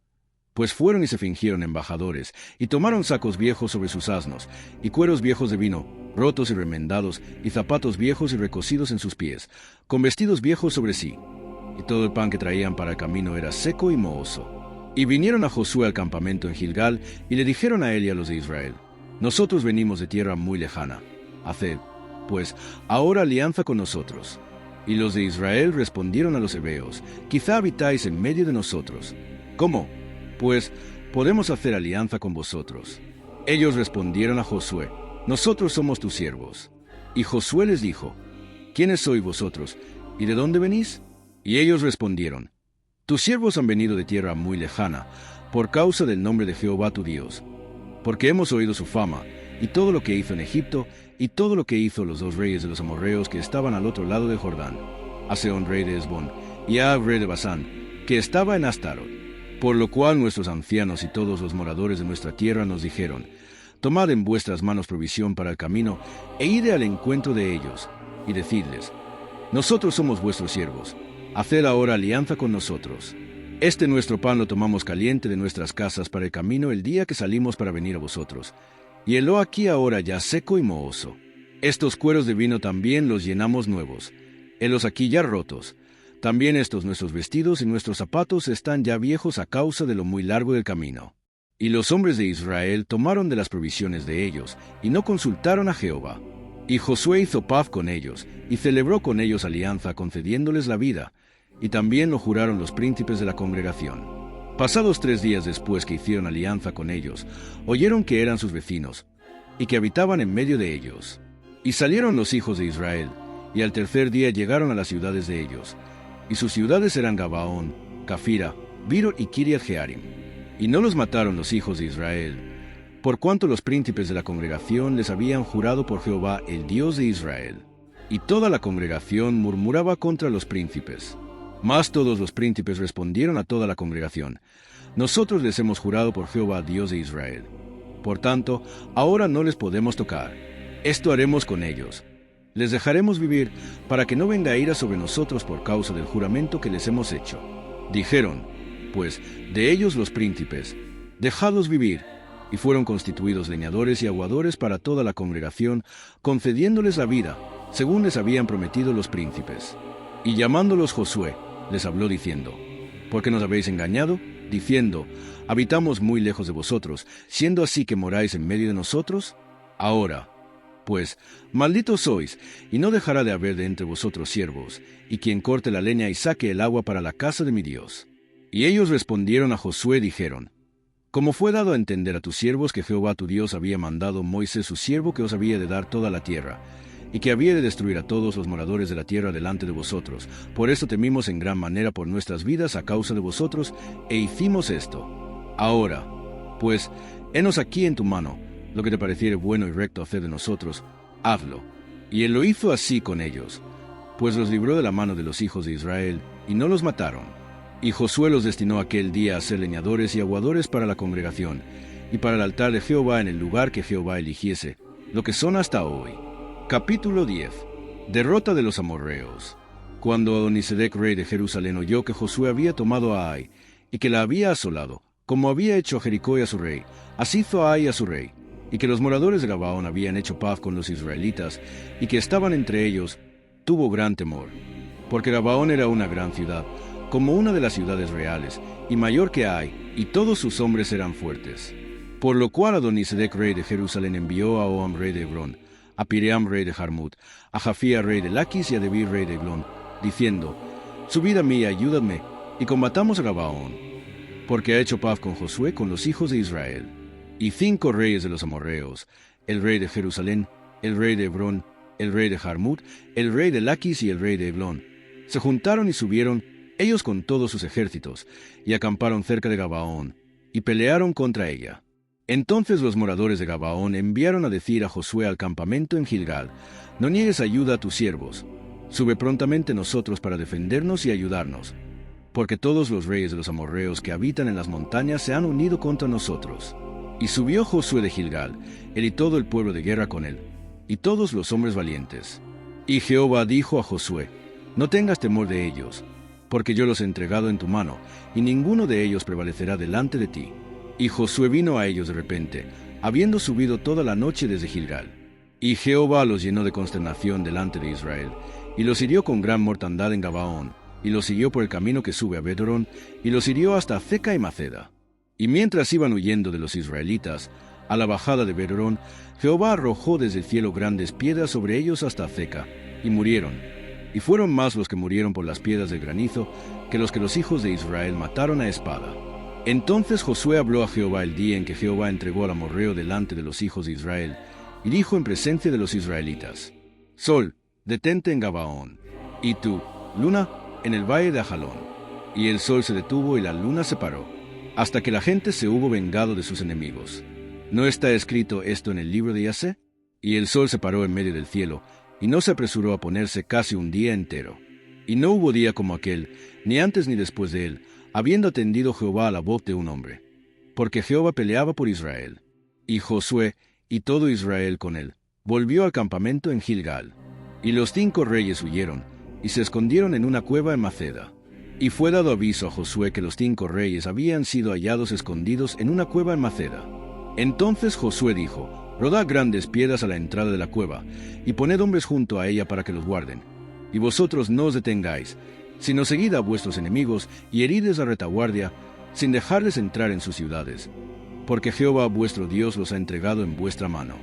pues fueron y se fingieron embajadores, y tomaron sacos viejos sobre sus asnos, y cueros viejos de vino, rotos y remendados, y zapatos viejos y recocidos en sus pies, con vestidos viejos sobre sí. Y todo el pan que traían para el camino era seco y mohoso. Y vinieron a Josué al campamento en Gilgal, y le dijeron a él y a los de Israel: Nosotros venimos de tierra muy lejana. Haced, pues, ahora alianza con nosotros. Y los de Israel respondieron a los heveos: Quizá habitáis en medio de nosotros. ¿Cómo? Pues, podemos hacer alianza con vosotros. Ellos respondieron a Josué: Nosotros somos tus siervos. Y Josué les dijo: ¿Quiénes sois vosotros? ¿Y de dónde venís? Y ellos respondieron: Tus siervos han venido de tierra muy lejana, por causa del nombre de Jehová tu Dios. Porque hemos oído su fama, y todo lo que hizo en Egipto, y todo lo que hizo los dos reyes de los amorreos que estaban al otro lado del Jordán, a Sehón rey de Hesbón, y a Og rey de Basán, que estaba en Astarot. Por lo cual nuestros ancianos y todos los moradores de nuestra tierra nos dijeron: Tomad en vuestras manos provisión para el camino, e id al encuentro de ellos, y decidles: Nosotros somos vuestros siervos, haced ahora alianza con nosotros. Este nuestro pan lo tomamos caliente de nuestras casas para el camino el día que salimos para venir a vosotros, y helo aquí ahora ya seco y mohoso. Estos cueros de vino también los llenamos nuevos, helos aquí ya rotos. También estos nuestros vestidos y nuestros zapatos están ya viejos a causa de lo muy largo del camino. Y los hombres de Israel tomaron de las provisiones de ellos, y no consultaron a Jehová. Y Josué hizo paz con ellos, y celebró con ellos alianza, concediéndoles la vida, y también lo juraron los príncipes de la congregación. Pasados 3 días después que hicieron alianza con ellos, oyeron que eran sus vecinos, y que habitaban en medio de ellos. Y salieron los hijos de Israel, y al tercer día llegaron a las ciudades de ellos. Y sus ciudades eran Gabaón, Cafira, Biro y Kiriat Jearim. Y no los mataron los hijos de Israel, por cuanto los príncipes de la congregación les habían jurado por Jehová, el Dios de Israel. Y toda la congregación murmuraba contra los príncipes. Mas todos los príncipes respondieron a toda la congregación: Nosotros les hemos jurado por Jehová, Dios de Israel. Por tanto, ahora no les podemos tocar. Esto haremos con ellos: les dejaremos vivir, para que no venga ira sobre nosotros por causa del juramento que les hemos hecho. Dijeron, pues, de ellos los príncipes: Dejadlos vivir. Y fueron constituidos leñadores y aguadores para toda la congregación, concediéndoles la vida, según les habían prometido los príncipes. Y llamándolos Josué, les habló diciendo: ¿Por qué nos habéis engañado? Diciendo: Habitamos muy lejos de vosotros, siendo así que moráis en medio de nosotros. Ahora, pues, malditos sois, y no dejará de haber de entre vosotros siervos, y quien corte la leña y saque el agua para la casa de mi Dios. Y ellos respondieron a Josué y dijeron: Como fue dado a entender a tus siervos que Jehová tu Dios había mandado a Moisés su siervo que os había de dar toda la tierra, y que había de destruir a todos los moradores de la tierra delante de vosotros. Por esto temimos en gran manera por nuestras vidas a causa de vosotros, e hicimos esto. Ahora, pues, henos aquí en tu mano, lo que te pareciere bueno y recto hacer de nosotros, hazlo. Y él lo hizo así con ellos, pues los libró de la mano de los hijos de Israel, y no los mataron. Y Josué los destinó aquel día a ser leñadores y aguadores para la congregación, y para el altar de Jehová en el lugar que Jehová eligiese, lo que son hasta hoy. Capítulo 10. Derrota de los amorreos. Cuando Adonisedec rey de Jerusalén oyó que Josué había tomado a Ai, y que la había asolado, como había hecho a Jericó y a su rey, así hizo a Ai a su rey, y que los moradores de Gabaón habían hecho paz con los israelitas, y que estaban entre ellos, tuvo gran temor, porque Gabaón era una gran ciudad, como una de las ciudades reales, y mayor que Ai, y todos sus hombres eran fuertes. Por lo cual Adonisedec rey de Jerusalén envió a Oham rey de Hebrón, a Piream rey de Jarmut, a Jafía rey de Laquis y a Debir rey de Eglón, diciendo: Subid a mí y ayúdame, y combatamos a Gabaón, porque ha hecho paz con Josué con los hijos de Israel. Y 5 reyes de los amorreos, el rey de Jerusalén, el rey de Hebrón, el rey de Jarmut, el rey de Laquis y el rey de Eglón. Se juntaron y subieron, ellos con todos sus ejércitos, y acamparon cerca de Gabaón, y pelearon contra ella. Entonces los moradores de Gabaón enviaron a decir a Josué al campamento en Gilgal: «No niegues ayuda a tus siervos. Sube prontamente nosotros para defendernos y ayudarnos, porque todos los reyes de los amorreos que habitan en las montañas se han unido contra nosotros». Y subió Josué de Gilgal, él y todo el pueblo de guerra con él, y todos los hombres valientes. Y Jehová dijo a Josué: «No tengas temor de ellos, porque yo los he entregado en tu mano, y ninguno de ellos prevalecerá delante de ti». Y Josué vino a ellos de repente, habiendo subido toda la noche desde Gilgal. Y Jehová los llenó de consternación delante de Israel, y los hirió con gran mortandad en Gabaón, y los siguió por el camino que sube a Bedorón, y los hirió hasta Azeca y Maceda. Y mientras iban huyendo de los israelitas, a la bajada de Bedorón, Jehová arrojó desde el cielo grandes piedras sobre ellos hasta Azeca, y murieron. Y fueron más los que murieron por las piedras del granizo que los hijos de Israel mataron a espada. Entonces Josué habló a Jehová el día en que Jehová entregó al amorreo delante de los hijos de Israel, y dijo en presencia de los israelitas: «Sol, detente en Gabaón, y tú, luna, en el valle de Ajalón». Y el sol se detuvo y la luna se paró, hasta que la gente se hubo vengado de sus enemigos. ¿No está escrito esto en el libro de Yasé? Y el sol se paró en medio del cielo, y no se apresuró a ponerse casi un día entero. Y no hubo día como aquel, ni antes ni después de él, habiendo atendido Jehová a la voz de un hombre. Porque Jehová peleaba por Israel. Y Josué, y todo Israel con él, volvió al campamento en Gilgal. Y los 5 reyes huyeron, y se escondieron en una cueva en Maceda. Y fue dado aviso a Josué que los 5 reyes habían sido hallados escondidos en una cueva en Maceda. Entonces Josué dijo: «Rodad grandes piedras a la entrada de la cueva, y poned hombres junto a ella para que los guarden. Y vosotros no os detengáis, sino seguid a vuestros enemigos y heridles a retaguardia, sin dejarles entrar en sus ciudades, porque Jehová vuestro Dios los ha entregado en vuestra mano».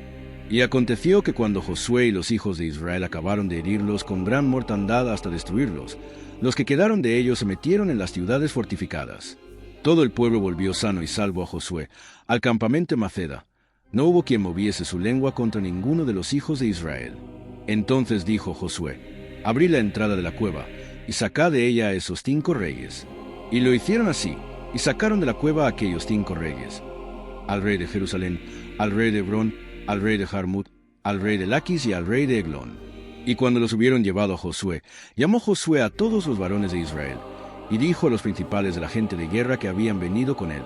Y aconteció que cuando Josué y los hijos de Israel acabaron de herirlos con gran mortandad hasta destruirlos, los que quedaron de ellos se metieron en las ciudades fortificadas. Todo el pueblo volvió sano y salvo a Josué, al campamento en Maceda. No hubo quien moviese su lengua contra ninguno de los hijos de Israel. Entonces dijo Josué: «Abrid la entrada de la cueva, y sacad de ella a esos 5 reyes». Y lo hicieron así, y sacaron de la cueva a aquellos 5 reyes: al rey de Jerusalén, al rey de Hebrón, al rey de Jarmut, al rey de Laquis y al rey de Eglón. Y cuando los hubieron llevado a Josué, llamó Josué a todos los varones de Israel, y dijo a los principales de la gente de guerra que habían venido con él: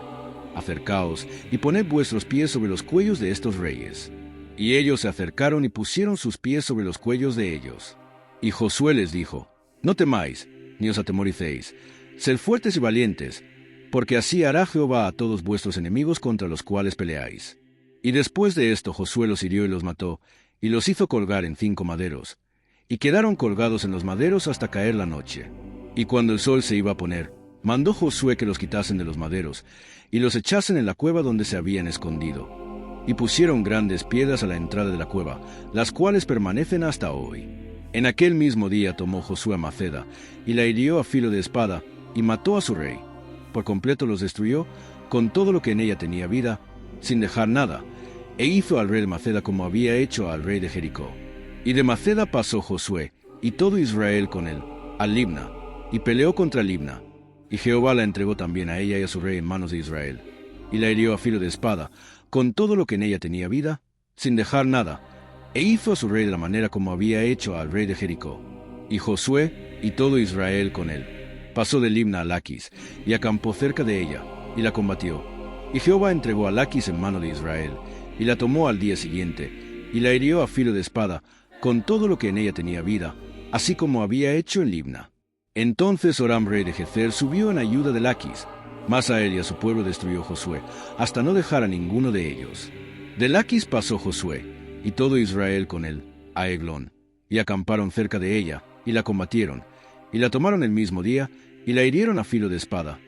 «Acercaos, y poned vuestros pies sobre los cuellos de estos reyes». Y ellos se acercaron y pusieron sus pies sobre los cuellos de ellos. Y Josué les dijo: «No temáis, ni os atemoricéis, sed fuertes y valientes, porque así hará Jehová a todos vuestros enemigos contra los cuales peleáis». Y después de esto Josué los hirió y los mató, y los hizo colgar en 5 maderos, y quedaron colgados en los maderos hasta caer la noche. Y cuando el sol se iba a poner, mandó Josué que los quitasen de los maderos, y los echasen en la cueva donde se habían escondido. Y pusieron grandes piedras a la entrada de la cueva, las cuales permanecen hasta hoy. En aquel mismo día tomó Josué a Maceda, y la hirió a filo de espada, y mató a su rey. Por completo los destruyó, con todo lo que en ella tenía vida, sin dejar nada, e hizo al rey de Maceda como había hecho al rey de Jericó. Y de Maceda pasó Josué, y todo Israel con él, a Libna, y peleó contra Libna. Y Jehová la entregó también a ella y a su rey en manos de Israel. Y la hirió a filo de espada, con todo lo que en ella tenía vida, sin dejar nada, e hizo a su rey de la manera como había hecho al rey de Jericó. Y Josué, y todo Israel con él, pasó de Libna a Laquis, y acampó cerca de ella, y la combatió. Y Jehová entregó a Laquis en mano de Israel, y la tomó al día siguiente, y la hirió a filo de espada, con todo lo que en ella tenía vida, así como había hecho en Libna. Entonces Horam rey de Gezer subió en ayuda de Laquis, mas a él y a su pueblo destruyó Josué, hasta no dejar a ninguno de ellos. De Laquis pasó Josué, y todo Israel con él, a Eglón, y acamparon cerca de ella, y la combatieron, y la tomaron el mismo día, y la hirieron a filo de espada.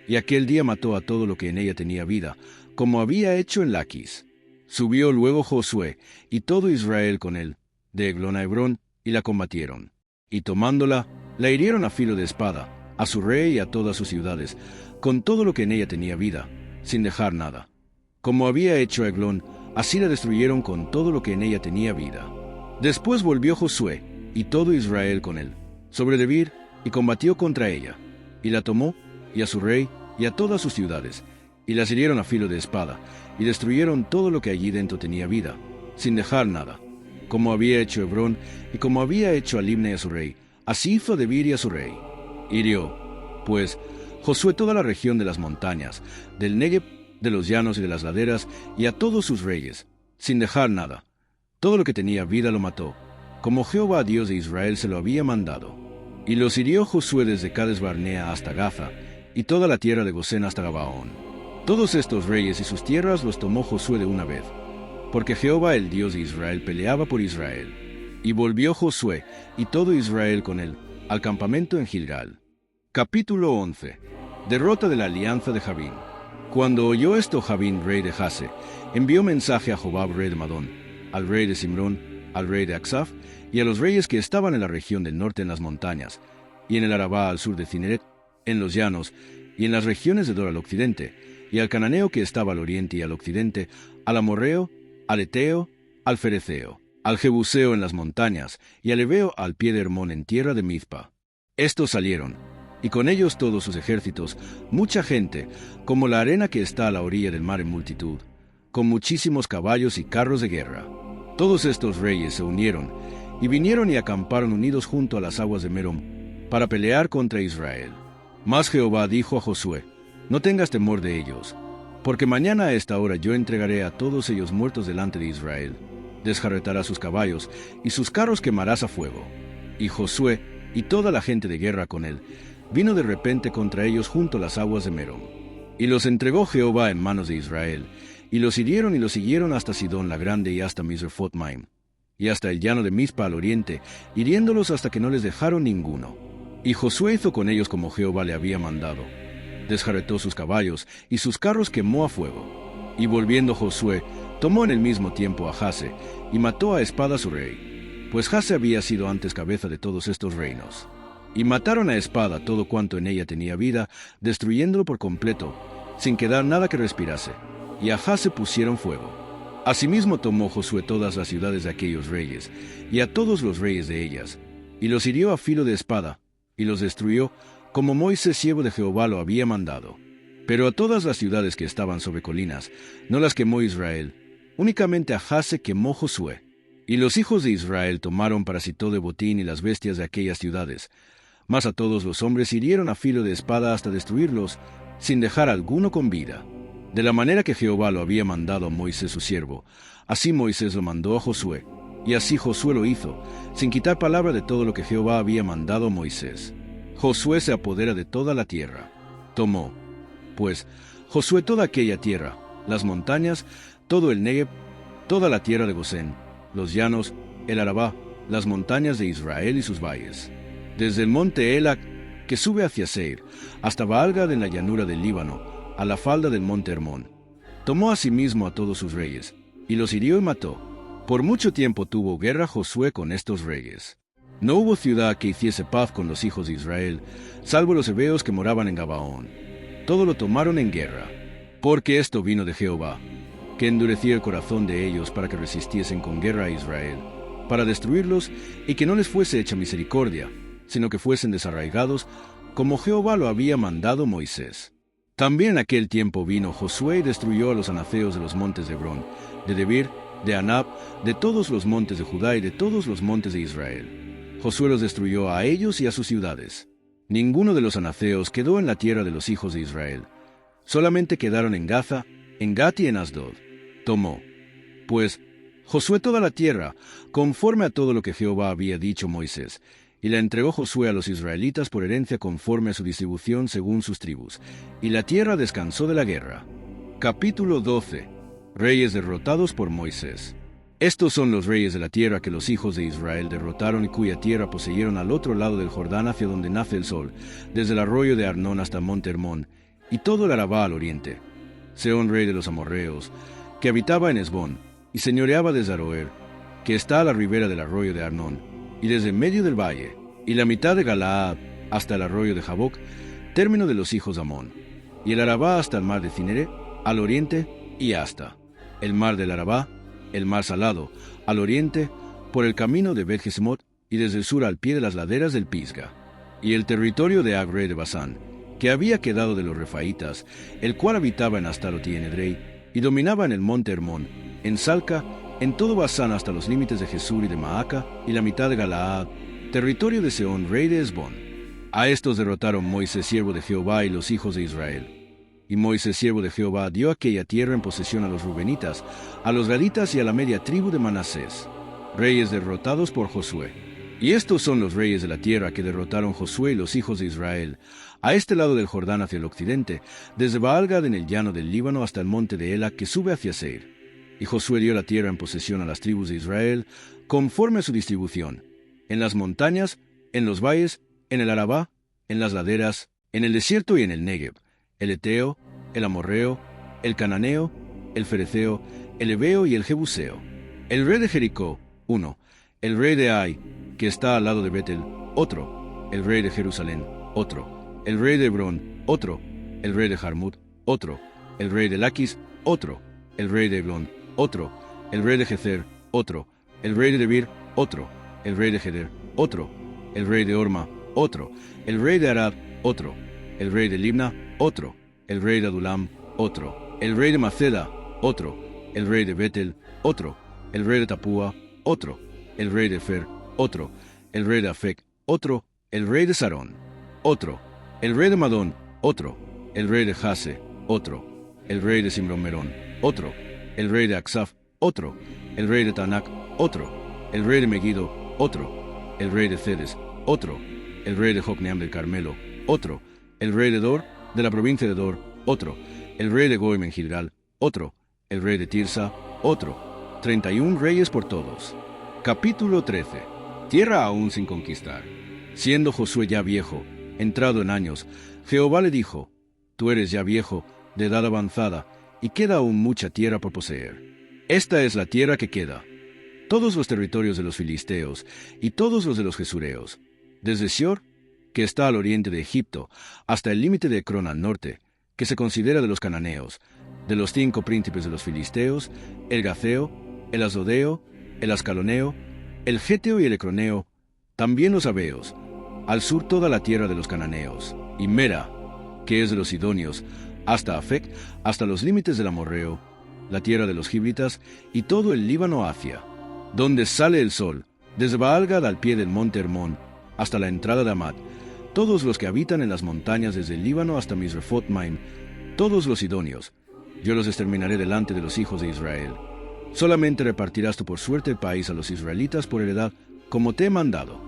Y aquel día mató a todo lo que en ella tenía vida, como había hecho en Laquis. Subió luego Josué, y todo Israel con él, de Eglón a Hebrón, y la combatieron. Y tomándola, la hirieron a filo de espada, a su rey y a todas sus ciudades, con todo lo que en ella tenía vida, sin dejar nada. Como había hecho Eglón, Así la destruyeron con todo lo que en ella tenía vida. Después volvió Josué, y todo Israel con él, sobre Debir, y combatió contra ella, y la tomó, y a su rey, y a todas sus ciudades, y las hirieron a filo de espada, y destruyeron todo lo que allí dentro tenía vida, sin dejar nada. Como había hecho Hebrón, y como había hecho a Libna y a su rey, así hizo a Debir y a su rey. Hirió, pues, Josué toda la región de las montañas, del Negev, de los llanos y de las laderas, y a todos sus reyes, sin dejar nada. Todo lo que tenía vida lo mató, como Jehová Dios de Israel se lo había mandado. Y los hirió Josué desde Cades Barnea hasta Gaza, y toda la tierra de Gosén hasta Gabaón. Todos estos reyes y sus tierras los tomó Josué de una vez, porque Jehová el Dios de Israel peleaba por Israel. Y volvió Josué, y todo Israel con él, al campamento en Gilgal. Capítulo 11. Derrota de la alianza de Jabín. Cuando oyó esto Jabín, rey de Jase, envió mensaje a Jobab, rey de Madón, al rey de Simrón, al rey de Aksaf, y a los reyes que estaban en la región del norte en las montañas, y en el Arabá al sur de Cineret, en los llanos, y en las regiones de Dor al occidente, y al cananeo que estaba al oriente y al occidente, al amorreo, al eteo, al fereceo, al jebuseo en las montañas, y al heveo al pie de Hermón en tierra de Mizpa. Estos salieron, y con ellos todos sus ejércitos, mucha gente, como la arena que está a la orilla del mar en multitud, con muchísimos caballos y carros de guerra. Todos estos reyes se unieron, y vinieron y acamparon unidos junto a las aguas de Merom, para pelear contra Israel. Mas Jehová dijo a Josué, no tengas temor de ellos, porque mañana a esta hora yo entregaré a todos ellos muertos delante de Israel. Desjarretarás sus caballos, y sus carros quemarás a fuego. Y Josué, y toda la gente de guerra con él, vino de repente contra ellos junto a las aguas de Merom. Y los entregó Jehová en manos de Israel, y los hirieron y los siguieron hasta Sidón la grande y hasta Misrefot-maim, y hasta el llano de Mizpa al oriente, hiriéndolos hasta que no les dejaron ninguno. Y Josué hizo con ellos como Jehová le había mandado. Desjarretó sus caballos, y sus carros quemó a fuego. Y volviendo Josué, tomó en el mismo tiempo a Jase, y mató a espada a su rey, pues Jase había sido antes cabeza de todos estos reinos. Y mataron a espada todo cuanto en ella tenía vida, destruyéndolo por completo, sin quedar nada que respirase, y a Jase pusieron fuego. Asimismo tomó Josué todas las ciudades de aquellos reyes, y a todos los reyes de ellas, y los hirió a filo de espada, y los destruyó, como Moisés siervo de Jehová lo había mandado. Pero a todas las ciudades que estaban sobre colinas, no las quemó Israel, únicamente a Jase quemó Josué. Y los hijos de Israel tomaron para sí todo el botín y las bestias de aquellas ciudades, mas a todos los hombres hirieron a filo de espada hasta destruirlos, sin dejar alguno con vida. De la manera que Jehová lo había mandado a Moisés su siervo, así Moisés lo mandó a Josué, y así Josué lo hizo, sin quitar palabra de todo lo que Jehová había mandado a Moisés. Josué se apodera de toda la tierra. Tomó, pues, Josué toda aquella tierra, las montañas, todo el Negev, toda la tierra de Gosén, los llanos, el Arabá, las montañas de Israel y sus valles. Desde el monte Elac, que sube hacia Seir, hasta Baal-gad en la llanura del Líbano, a la falda del monte Hermón. Tomó asimismo a todos sus reyes, y los hirió y mató. Por mucho tiempo tuvo guerra Josué con estos reyes. No hubo ciudad que hiciese paz con los hijos de Israel, salvo los heveos que moraban en Gabaón. Todo lo tomaron en guerra, porque esto vino de Jehová, que endurecía el corazón de ellos para que resistiesen con guerra a Israel, para destruirlos y que no les fuese hecha misericordia, sino que fuesen desarraigados, como Jehová lo había mandado Moisés. También en aquel tiempo vino Josué y destruyó a los anaceos de los montes de Hebrón, de Debir, de Anab, de todos los montes de Judá y de todos los montes de Israel. Josué los destruyó a ellos y a sus ciudades. Ninguno de los anaceos quedó en la tierra de los hijos de Israel. Solamente quedaron en Gaza, en Gat y en Asdod. Tomó, pues, Josué toda la tierra, conforme a todo lo que Jehová había dicho Moisés, y la entregó Josué a los israelitas por herencia conforme a su distribución según sus tribus, y la tierra descansó de la guerra. Capítulo 12. Reyes derrotados por Moisés. Estos son los reyes de la tierra que los hijos de Israel derrotaron y cuya tierra poseyeron al otro lado del Jordán hacia donde nace el sol, desde el arroyo de Arnón hasta monte Hermón, y todo el Arabá al oriente. Sehón, rey de los amorreos, que habitaba en Hesbón, y señoreaba desde Aroer, que está a la ribera del arroyo de Arnón, y desde medio del valle, y la mitad de Galaad hasta el arroyo de Jaboc, término de los hijos de Amón, y el Arabá hasta el mar de Cinere, al oriente y hasta. el mar del Arabá, el mar Salado, al oriente, por el camino de Bet-Jesimot, y desde el sur al pie de las laderas del Pisga, y el territorio de Ag, rey de Basán, que había quedado de los refaítas, el cual habitaba en Astarot y en Edrei, y dominaba en el monte Hermón, en Salca, en todo Basán hasta los límites de Jesur y de Maaca, y la mitad de Galaad, territorio de Sehón, rey de Hesbón. A estos derrotaron Moisés, siervo de Jehová, y los hijos de Israel. Y Moisés, siervo de Jehová, dio aquella tierra en posesión a los rubenitas, a los gaditas y a la media tribu de Manasés, reyes derrotados por Josué. Y estos son los reyes de la tierra que derrotaron Josué y los hijos de Israel, a este lado del Jordán hacia el occidente, desde Baal-Gad en el llano del Líbano hasta el monte de Ela que sube hacia Seir. Y Josué dio la tierra en posesión a las tribus de Israel, conforme a su distribución, en las montañas, en los valles, en el Arabá, en las laderas, en el desierto y en el Negev, el Eteo, el Amorreo, el Cananeo, el Fereceo, el Heveo y el Jebuseo. El rey de Jericó, uno. El rey de Ai, que está al lado de Betel, otro. El rey de Jerusalén, otro. El rey de Hebrón, otro. El rey de Jarmut, otro. El rey de Laquis, otro. El rey de Eglón, otro. El rey de Gezer, otro. El rey de Debir, otro. El rey de Geder, otro. El rey de Orma, otro. El rey de Arad, otro. El rey de Libna, otro. El rey de Adulam, otro. El rey de Maceda, otro. El rey de Betel, otro. El rey de Tapúa, otro. El rey de Fer, otro. El rey de Afec, otro. El rey de Sarón, otro. El rey de Madón, otro. El rey de Jase, otro. El rey de Simromerón, otro. El rey de Aksaf, otro. El rey de Tanac, otro. El rey de Megiddo, otro. El rey de Cedes, otro. El rey de Jocneam del Carmelo, otro. El rey de Dor, de la provincia de Dor, otro. El rey de Goim en Gilgal, otro. El rey de Tirsa, otro. 31 reyes por todos. Capítulo 13. Tierra aún sin conquistar. Siendo Josué ya viejo, entrado en años, Jehová le dijo: Tú eres ya viejo, de edad avanzada, y queda aún mucha tierra por poseer. Esta es la tierra que queda: todos los territorios de los filisteos, y todos los de los jesureos, desde Sior, que está al oriente de Egipto, hasta el límite de Ecrón al norte, que se considera de los cananeos, de los 5 príncipes de los filisteos, el Gaceo, el Asdodeo, el Ascaloneo, el Geteo y el Ecroneo, también los Abeos, al sur toda la tierra de los cananeos, y Mera, que es de los sidonios, hasta Afec, hasta los límites del Amorreo, la tierra de los Gibritas, y todo el Líbano hacia, donde sale el sol, desde Baal-Gad al pie del monte Hermón, hasta la entrada de Amad, todos los que habitan en las montañas desde el Líbano hasta Misrefot-Maim, todos los sidonios, yo los exterminaré delante de los hijos de Israel. Solamente repartirás tú por suerte el país a los israelitas por heredad, como te he mandado.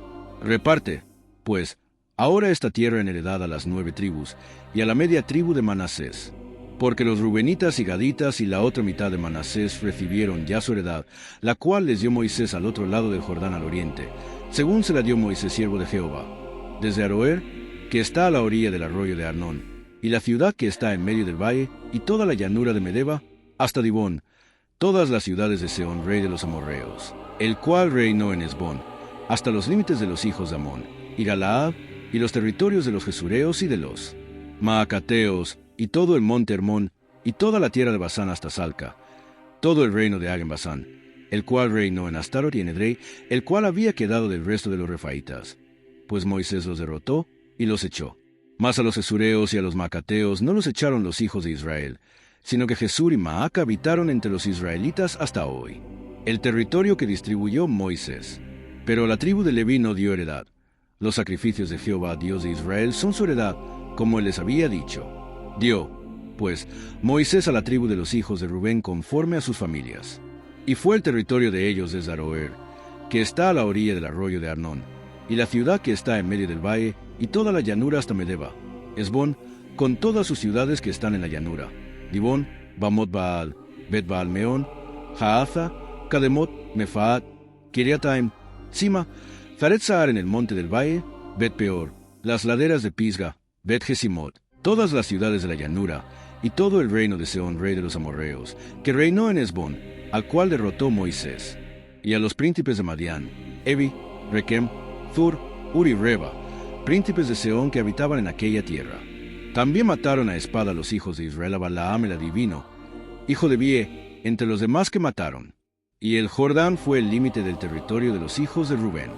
Reparte, pues, ahora esta tierra en heredad a las 9 tribus, y a la media tribu de Manasés. Porque los rubenitas y gaditas y la otra mitad de Manasés recibieron ya su heredad, la cual les dio Moisés al otro lado del Jordán al oriente, según se la dio Moisés, siervo de Jehová, desde Aroer, que está a la orilla del arroyo de Arnón, y la ciudad que está en medio del valle, y toda la llanura de Medeba, hasta Dibón, todas las ciudades de Sehón, rey de los amorreos, el cual reinó en Hesbón, hasta los límites de los hijos de Amón, y Galaad, y los territorios de los jesureos y de los maacateos, y todo el monte Hermón, y toda la tierra de Basán hasta Salca, todo el reino de Ag en Basán, el cual reinó en Astarot y en Edrei, el cual había quedado del resto de los refaítas. Pues Moisés los derrotó y los echó. Mas a los jesureos y a los maacateos no los echaron los hijos de Israel, sino que Jesur y Maaca habitaron entre los israelitas hasta hoy, el territorio que distribuyó Moisés. Pero la tribu de Leví no dio heredad. Los sacrificios de Jehová, Dios de Israel, son su heredad, como él les había dicho. Dio, pues, Moisés a la tribu de los hijos de Rubén conforme a sus familias. Y fue el territorio de ellos desde Aroer, que está a la orilla del arroyo de Arnón, y la ciudad que está en medio del valle, y toda la llanura hasta Medeba, Hesbón, con todas sus ciudades que están en la llanura, Dibón, Bamot Baal, Bet Baal Meón, Jaaza, Kademot, Mefaat, Kiriataim, Sima, Zaret Sahar en el monte del valle, Bet Peor, las laderas de Pisga, Bet Jesimot, todas las ciudades de la llanura, y todo el reino de Sehón, rey de los amorreos, que reinó en Hesbón, al cual derrotó Moisés, y a los príncipes de Madián, Evi, Rekem, Zur, Ur y Reba, príncipes de Sehón que habitaban en aquella tierra. También mataron a espada a los hijos de Israel a Balaam el adivino, hijo de Bie, entre los demás que mataron. Y el Jordán fue el límite del territorio de los hijos de Rubén.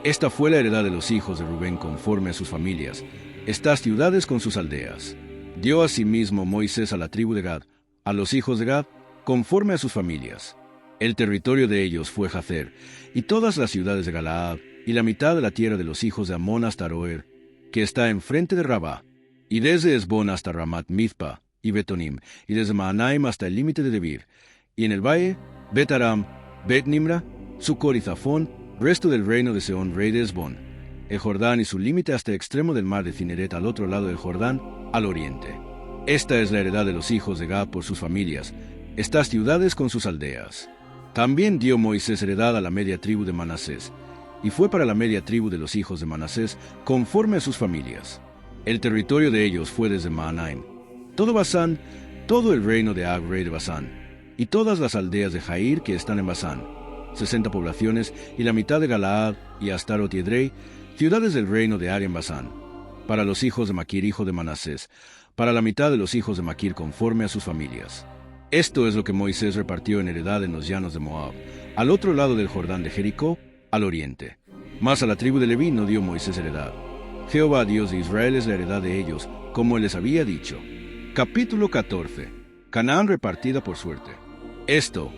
Esta fue la heredad de los hijos de Rubén conforme a sus familias, estas ciudades con sus aldeas. Dio asimismo Moisés a la tribu de Gad, a los hijos de Gad, conforme a sus familias. El territorio de ellos fue Jazer, y todas las ciudades de Galaad, y la mitad de la tierra de los hijos de Amón hasta Aroer, que está enfrente de Rabá, y desde Esbón hasta Ramat Mizpa, y Betonim, y desde Mahanaim hasta el límite de Debir, y en el valle, Bet-Aram, Bet-Nimra, Sucor y Zafón, resto del reino de Sehón, rey de Esbón, el Jordán y su límite hasta el extremo del mar de Cineret al otro lado del Jordán, al oriente. Esta es la heredad de los hijos de Gad por sus familias, estas ciudades con sus aldeas. También dio Moisés heredad a la media tribu de Manasés, y fue para la media tribu de los hijos de Manasés conforme a sus familias. El territorio de ellos fue desde Mahanaim, todo Basán, todo el reino de Ag, rey de Basán, y todas las aldeas de Jair que están en Basán, 60 poblaciones, y la mitad de Galaad, y Astarot y Edrei, ciudades del reino de Ar en Basán, para los hijos de Maquir, hijo de Manasés, para la mitad de los hijos de Maquir conforme a sus familias. Esto es lo que Moisés repartió en heredad en los llanos de Moab, al otro lado del Jordán de Jericó, al oriente. Mas a la tribu de Leví no dio Moisés heredad. Jehová, Dios de Israel, es la heredad de ellos, como él les había dicho. Capítulo 14. Canaán repartida por suerte. Esto,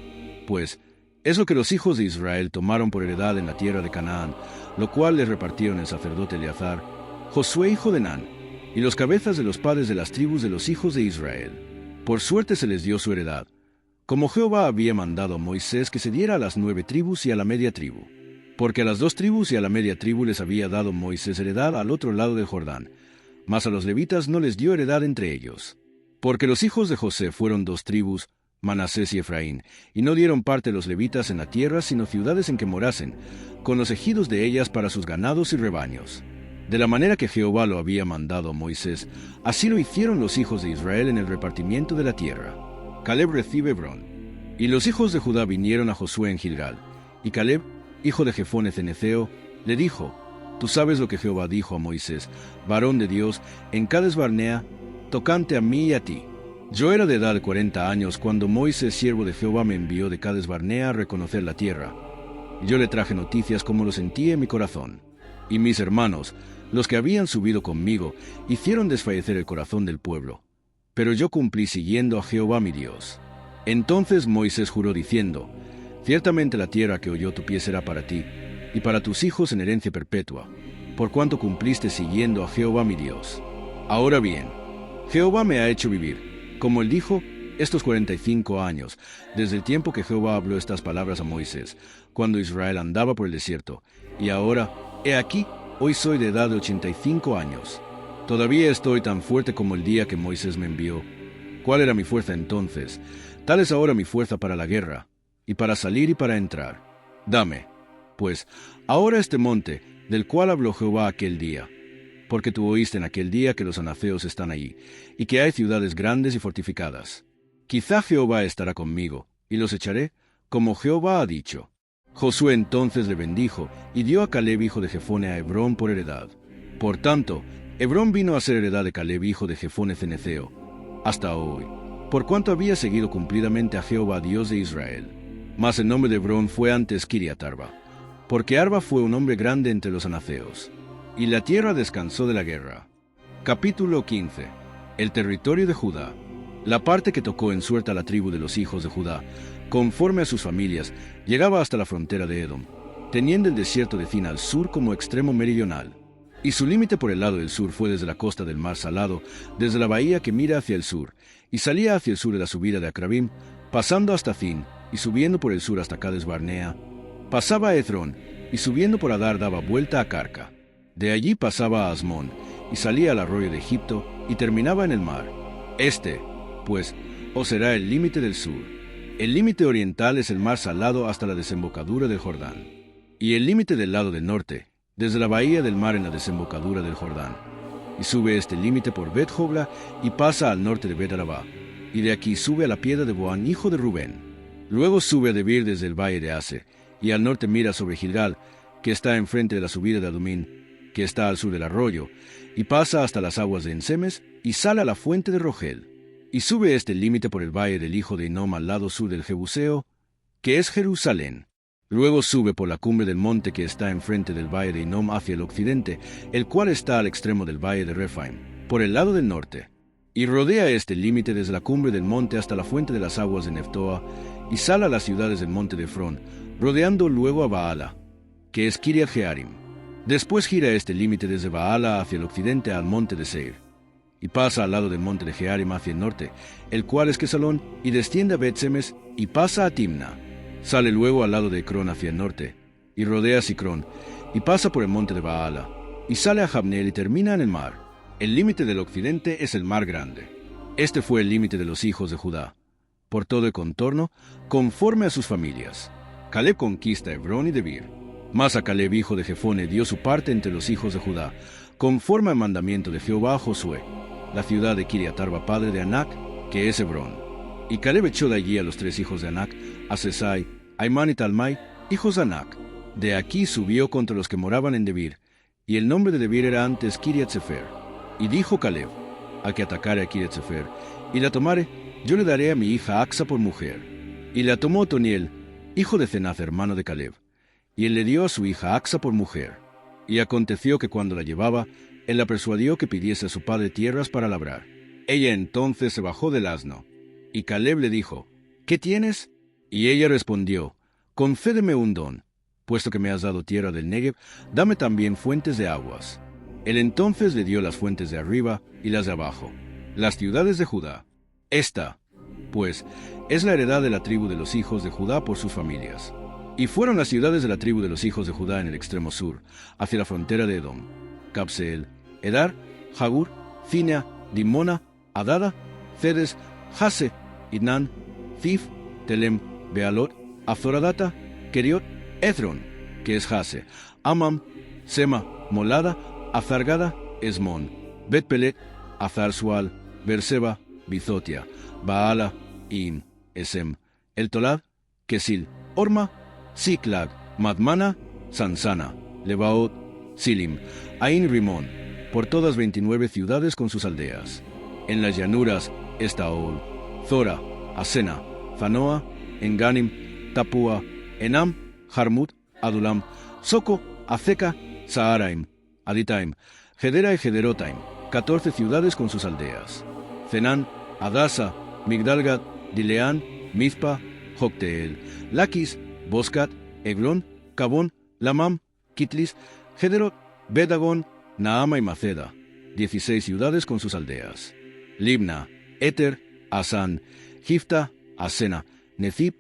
pues, es lo que los hijos de Israel tomaron por heredad en la tierra de Canaán, lo cual les repartieron el sacerdote Eleazar, Josué hijo de Nun, y los cabezas de los padres de las tribus de los hijos de Israel. Por suerte se les dio su heredad, como Jehová había mandado a Moisés que se diera a las 9 tribus y a la media tribu. Porque a las 2 tribus y a la media tribu les había dado Moisés heredad al otro lado del Jordán, mas a los levitas no les dio heredad entre ellos. Porque los hijos de José fueron 2 tribus, Manasés y Efraín, y no dieron parte los levitas en la tierra, sino ciudades en que morasen, con los ejidos de ellas para sus ganados y rebaños. De la manera que Jehová lo había mandado a Moisés, así lo hicieron los hijos de Israel en el repartimiento de la tierra. Caleb recibe Hebrón. Y los hijos de Judá vinieron a Josué en Gilgal, y Caleb, hijo de Jefone ceneceo, le dijo: Tú sabes lo que Jehová dijo a Moisés, varón de Dios, en Cades Barnea, tocante a mí y a ti. Yo era de edad de 40 años cuando Moisés, siervo de Jehová, me envió de Cades Barnea a reconocer la tierra. Y yo le traje noticias como lo sentí en mi corazón. Y mis hermanos, los que habían subido conmigo, hicieron desfallecer el corazón del pueblo. Pero yo cumplí siguiendo a Jehová mi Dios. Entonces Moisés juró diciendo: Ciertamente la tierra que oyó tu pie será para ti, y para tus hijos en herencia perpetua, por cuanto cumpliste siguiendo a Jehová mi Dios. Ahora bien, Jehová me ha hecho vivir, como él dijo, estos 45 años, desde el tiempo que Jehová habló estas palabras a Moisés, cuando Israel andaba por el desierto, y ahora, he aquí, hoy soy de edad de 85 años. Todavía estoy tan fuerte como el día que Moisés me envió. ¿Cuál era mi fuerza entonces? Tal es ahora mi fuerza para la guerra, y para salir y para entrar. Dame, pues, ahora este monte, del cual habló Jehová aquel día, porque tú oíste en aquel día que los anaceos están allí, y que hay ciudades grandes y fortificadas. Quizá Jehová estará conmigo, y los echaré, como Jehová ha dicho. Josué entonces le bendijo, y dio a Caleb hijo de Jefone a Hebrón por heredad. Por tanto, Hebrón vino a ser heredad de Caleb hijo de Jefone ceneceo, hasta hoy, por cuanto había seguido cumplidamente a Jehová Dios de Israel. Mas el nombre de Hebrón fue antes Kiriat Arba, porque Arba fue un hombre grande entre los anaceos. Y la tierra descansó de la guerra. Capítulo 15. El territorio de Judá. La parte que tocó en suerte a la tribu de los hijos de Judá, conforme a sus familias, llegaba hasta la frontera de Edom, teniendo el desierto de Zin al sur como extremo meridional. Y su límite por el lado del sur fue desde la costa del mar Salado, desde la bahía que mira hacia el sur, y salía hacia el sur de la subida de Acrabim, pasando hasta Zin, y subiendo por el sur hasta Cades Barnea. Pasaba a Ezrón, y subiendo por Adar daba vuelta a Carca. De allí pasaba a Asmón, y salía al arroyo de Egipto, y terminaba en el mar. Este, pues, os será el límite del sur. El límite oriental es el mar Salado hasta la desembocadura del Jordán. Y el límite del lado del norte, desde la bahía del mar en la desembocadura del Jordán. Y sube este límite por Bet-Jogla, y pasa al norte de Bet-Arabá, y de aquí sube a la piedra de Boán, hijo de Rubén. Luego sube a Debir desde el valle de Ase, y al norte mira sobre Gilgal, que está enfrente de la subida de Adumín, que está al sur del arroyo, y pasa hasta las aguas de Ensemes, y sale a la fuente de Rogel. y sube este límite por el valle del hijo de Hinnom al lado sur del Jebuseo, que es Jerusalén. Luego sube por la cumbre del monte que está enfrente del valle de Hinnom hacia el occidente, el cual está al extremo del valle de Rephaim, por el lado del norte. Y rodea este límite desde la cumbre del monte hasta la fuente de las aguas de Neftoa, y sale a las ciudades del monte de Efrón, rodeando luego a Baala, que es Kiriat Jearim. Después gira este límite desde Baala hacia el occidente al monte de Seir, y pasa al lado del monte de Jearim hacia el norte, el cual es Quesalón, y desciende a Bet-Semes, y pasa a Timna. Sale luego al lado de Ecrón hacia el norte, y rodea a Sicrón, y pasa por el monte de Baala, y sale a Jabneel y termina en el mar. El límite del occidente es el mar grande. Este fue el límite de los hijos de Judá, por todo el contorno, conforme a sus familias. Caleb conquista Hebrón y Debir. Mas a Caleb, hijo de Jefone, dio su parte entre los hijos de Judá, conforme al mandamiento de Jehová a Josué, la ciudad de Kiriat Arba, padre de Anac, que es Hebrón. Y Caleb echó de allí a los 3 hijos de Anac, a Sesai, Aimán y Talmai, hijos de Anac. De aquí subió contra los que moraban en Debir, y el nombre de Debir era antes Kiriat Sefer. Y dijo Caleb: al que atacare a Kiriat Sefer, y la tomare, yo le daré a mi hija Axa por mujer. Y la tomó Otoniel, hijo de Cenaz, hermano de Caleb, y él le dio a su hija Axa por mujer. Y aconteció que cuando la llevaba, él la persuadió que pidiese a su padre tierras para labrar. Ella entonces se bajó del asno, y Caleb le dijo: ¿qué tienes? Y ella respondió: concédeme un don, puesto que me has dado tierra del Negev, dame también fuentes de aguas. Él entonces le dio las fuentes de arriba y las de abajo, las ciudades de Judá. Esta, pues, es la heredad de la tribu de los hijos de Judá por sus familias. Y fueron las ciudades de la tribu de los hijos de Judá en el extremo sur, hacia la frontera de Edom: Cabseel, Edar, Jagur, Cinea, Dimona, Adada, Cedes, Jase, Idnan, Zif, Telem, Bealot, Azoradata, Keriot, Ethron, que es Jase, Amam, Sema, Molada, Azargada, Esmón, Bet-Pelet, Azar-Sual, Berseba, Bizotia, Baala, In, Esem, El Tolad, Kesil, Orma, Ziklag, Madmana, Sansana, Lebaot, Silim, Ain Rimón, por todas 29 ciudades con sus aldeas. En las llanuras, Estaol, Zora, Asena, Zanoa, Enganim, Tapua, Enam, Jarmut, Adulam, Soco, Azeca, Saharaim, Aditaim, Gedera y Gederotaim, 14 ciudades con sus aldeas. Zenán, Adasa, Migdalgad, Dileán, Mizpa, Jocteel, Laquis, Boscat, Eglón, Cabón, Lamam, Kitlis, Gederot, Bedagón, Naama y Maceda, 16 ciudades con sus aldeas. Libna, Eter, Asán, Gifta, Asena, Nezib,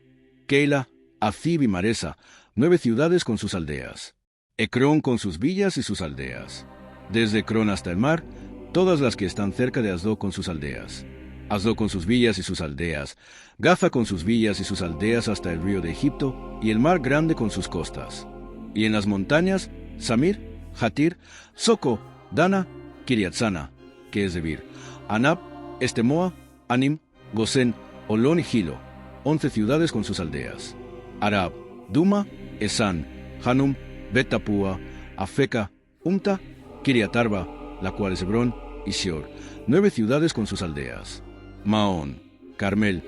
Keila, Azib y Maresa, 9 ciudades con sus aldeas. Ecrón con sus villas y sus aldeas. Desde Ecrón hasta el mar, todas las que están cerca de Asdod con sus aldeas. Asdod con sus villas y sus aldeas. Gaza con sus villas y sus aldeas hasta el río de Egipto, y el mar grande con sus costas. Y en las montañas, Samir, Jatir, Soco, Dana, Kiriatzana, que es Debir, Anab, Estemoa, Anim, Gosén, Olón y Gilo, 11 ciudades con sus aldeas. Arab, Duma, Esán, Hanum, Bet-Tapua, Afeca, Umta, Kiriatarba, la cual es Hebrón, y Sior, 9 ciudades con sus aldeas. Maón, Carmel,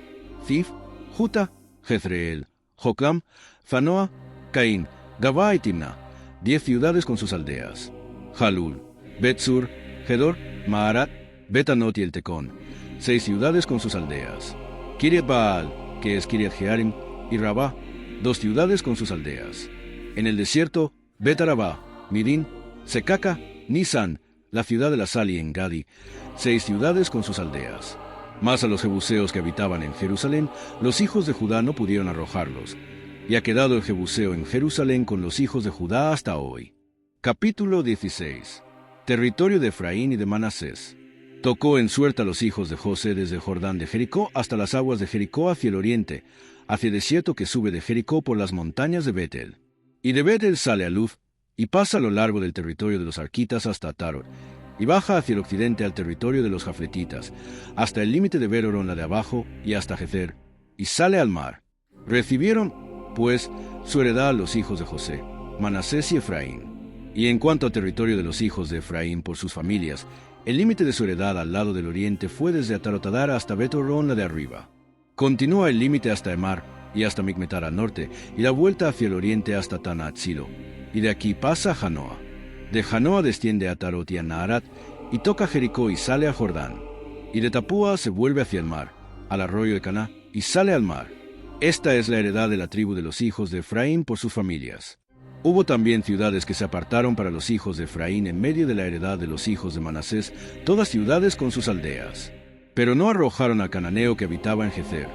Zif, Juta, Jezreel, Joclam, Zanoa, Caín, Gabá y Timna, 10 ciudades con sus aldeas. Jalul, Bet-Sur, Gedor, Maarat, Bet-Anot y el Tecón, 6 ciudades con sus aldeas. Kiriat Baal, que es Kiriat Jearim, y Rabá, 2 ciudades con sus aldeas. En el desierto, Bet-Arabá, Midín, Secaca, Nisan, la ciudad de la sal y En-Gadi, 6 ciudades con sus aldeas. Mas a los jebuseos que habitaban en Jerusalén, los hijos de Judá no pudieron arrojarlos, y ha quedado el jebuseo en Jerusalén con los hijos de Judá hasta hoy. Capítulo 16. Territorio de Efraín y de Manasés. Tocó en suerte a los hijos de José desde el Jordán de Jericó hasta las aguas de Jericó hacia el oriente, hacia el desierto que sube de Jericó por las montañas de Betel. Y de Betel sale a Luz, y pasa a lo largo del territorio de los arquitas hasta Tarot, y baja hacia el occidente al territorio de los jafletitas, hasta el límite de Beroron la de abajo, y hasta Gezer, y sale al mar. Recibieron, pues, su heredad a los hijos de José, Manasés y Efraín. Y en cuanto a territorio de los hijos de Efraín por sus familias, el límite de su heredad al lado del oriente fue desde Atarotadar hasta Bet-Horon la de arriba. Continúa el límite hasta Emar y hasta Micmetar al norte, y la vuelta hacia el oriente hasta Tanatzilo. Y de aquí pasa a Janoa. De Janoa desciende a Tarot y a Naharat, y toca Jericó y sale a Jordán. Y de Tapúa se vuelve hacia el mar, al arroyo de Caná, y sale al mar. Esta es la heredad de la tribu de los hijos de Efraín por sus familias. Hubo también ciudades que se apartaron para los hijos de Efraín en medio de la heredad de los hijos de Manasés, todas ciudades con sus aldeas. Pero no arrojaron al cananeo que habitaba en Gezer.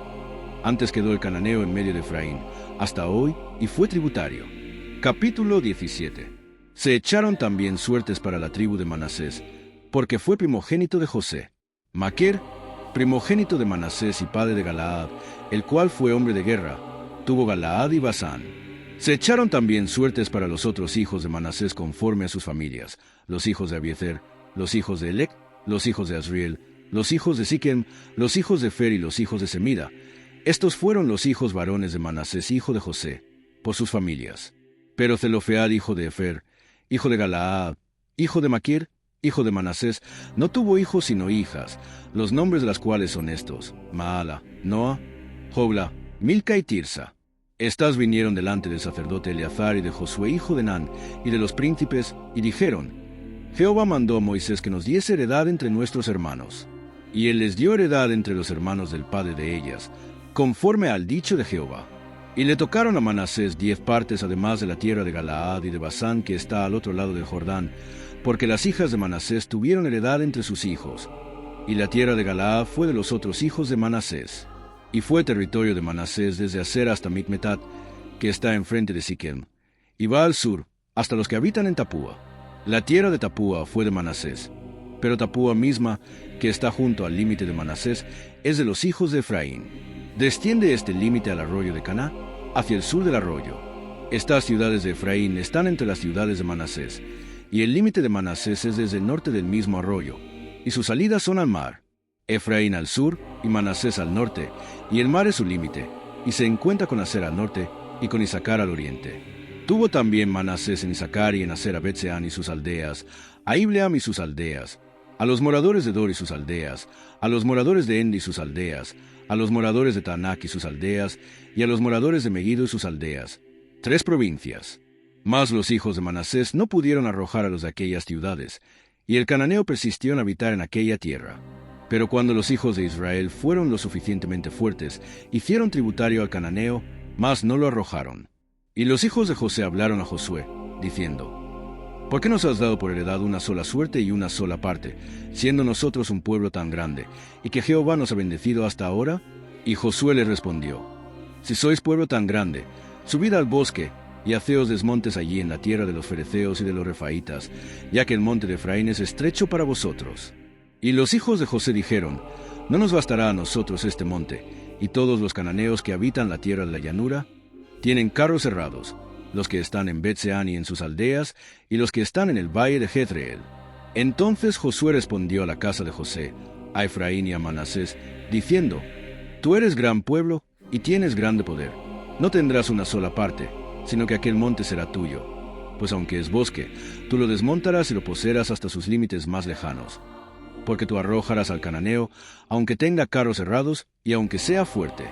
Antes quedó el cananeo en medio de Efraín, hasta hoy, y fue tributario. Capítulo 17. Se echaron también suertes para la tribu de Manasés, porque fue primogénito de José. Maquer, primogénito de Manasés y padre de Galaad, el cual fue hombre de guerra, tuvo Galaad y Basán. Se echaron también suertes para los otros hijos de Manasés conforme a sus familias, los hijos de Abiezer, los hijos de Elec, los hijos de Asriel, los hijos de Siquem, los hijos de Fer y los hijos de Semida. Estos fueron los hijos varones de Manasés, hijo de José, por sus familias. Pero Zelofead, hijo de Efer, hijo de Galaad, hijo de Maquir, hijo de Manasés, no tuvo hijos sino hijas, los nombres de las cuales son estos: Maala, Noa, Jogla, Milca y Tirsa. Estas vinieron delante del sacerdote Eleazar y de Josué, hijo de Nan, y de los príncipes, y dijeron: Jehová mandó a Moisés que nos diese heredad entre nuestros hermanos. Y él les dio heredad entre los hermanos del padre de ellas, conforme al dicho de Jehová. Y le tocaron a Manasés 10 partes, además de la tierra de Galaad y de Basán, que está al otro lado del Jordán, porque las hijas de Manasés tuvieron heredad entre sus hijos. Y la tierra de Galaad fue de los otros hijos de Manasés. Y fue territorio de Manasés desde Aser hasta Micmetat, que está enfrente de Siquem, y va al sur, hasta los que habitan en Tapúa. La tierra de Tapúa fue de Manasés, pero Tapúa misma, que está junto al límite de Manasés, es de los hijos de Efraín. Desciende este límite al arroyo de Caná, hacia el sur del arroyo. Estas ciudades de Efraín están entre las ciudades de Manasés, y el límite de Manasés es desde el norte del mismo arroyo, y sus salidas son al mar. Efraín al sur y Manasés al norte, y el mar es su límite, y se encuentra con Aser al norte y con Isacar al oriente. Tuvo también Manasés en Isacar y en Aser a Bet-Seán y sus aldeas, a Ibleam y sus aldeas, a los moradores de Dor y sus aldeas, a los moradores de Endi y sus aldeas, a los moradores de Taanac y sus aldeas, y a los moradores de Megiddo y sus aldeas, 3 provincias. Mas los hijos de Manasés no pudieron arrojar a los de aquellas ciudades, y el cananeo persistió en habitar en aquella tierra. Pero cuando los hijos de Israel fueron lo suficientemente fuertes, hicieron tributario al cananeo, mas no lo arrojaron. Y los hijos de José hablaron a Josué, diciendo: ¿Por qué nos has dado por heredad una sola suerte y una sola parte, siendo nosotros un pueblo tan grande, y que Jehová nos ha bendecido hasta ahora? Y Josué les respondió: Si sois pueblo tan grande, subid al bosque, y haceos desmontes allí en la tierra de los fereceos y de los refaitas, ya que el monte de Efraín es estrecho para vosotros. Y los hijos de José dijeron: No nos bastará a nosotros este monte, y todos los cananeos que habitan la tierra de la llanura tienen carros cerrados, los que están en Bet-Seán y en sus aldeas, y los que están en el valle de Jezreel. Entonces Josué respondió a la casa de José, a Efraín y a Manasés, diciendo: Tú eres gran pueblo, y tienes grande poder. No tendrás una sola parte, sino que aquel monte será tuyo. Pues aunque es bosque, tú lo desmontarás y lo poseerás hasta sus límites más lejanos. Porque tú arrojarás al cananeo, aunque tenga carros cerrados y aunque sea fuerte.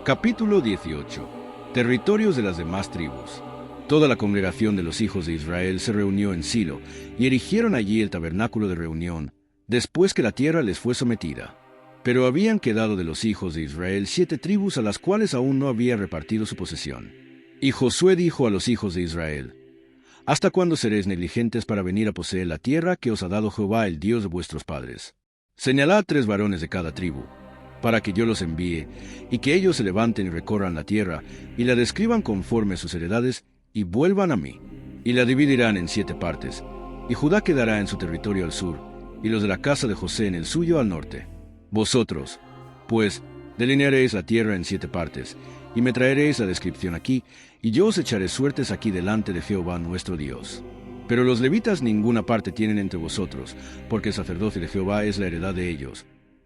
Capítulo 18. Territorios de las demás tribus. Toda la congregación de los hijos de Israel se reunió en Silo, y erigieron allí el tabernáculo de reunión, después que la tierra les fue sometida. Pero habían quedado de los hijos de Israel 7 tribus a las cuales aún no había repartido su posesión. Y Josué dijo a los hijos de Israel: ¿Hasta cuándo seréis negligentes para venir a poseer la tierra que os ha dado Jehová, el Dios de vuestros padres? Señalad 3 varones de cada tribu, para que yo los envíe, y que ellos se levanten y recorran la tierra, y la describan conforme a sus heredades, y vuelvan a mí. Y la dividirán en 7 partes, y Judá quedará en su territorio al sur, y los de la casa de José en el suyo al norte. Vosotros, pues, delinearéis la tierra en 7 partes, y me traeréis la descripción aquí, y yo os echaré suertes aquí delante de Jehová nuestro Dios. Pero los levitas ninguna parte tienen entre vosotros, porque el sacerdocio de Jehová es la heredad de ellos.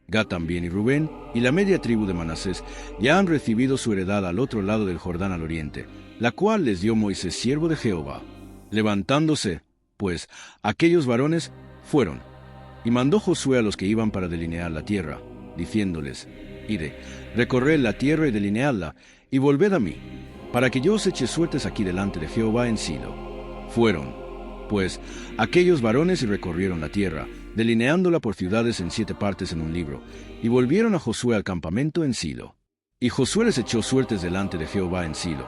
Gad también y Rubén, y la media tribu de Manasés, ya han recibido su heredad al otro lado del Jordán al oriente, la cual les dio Moisés siervo de Jehová. Levantándose, pues aquellos varones fueron. Y mandó Josué a los que iban para delinear la tierra, diciéndoles: Id, recorred la tierra y delineadla, y volved a mí, para que yo os eche suertes aquí delante de Jehová en Silo. Fueron, pues, aquellos varones y recorrieron la tierra, delineándola por ciudades en 7 partes en un libro, y volvieron a Josué al campamento en Silo. Y Josué les echó suertes delante de Jehová en Silo,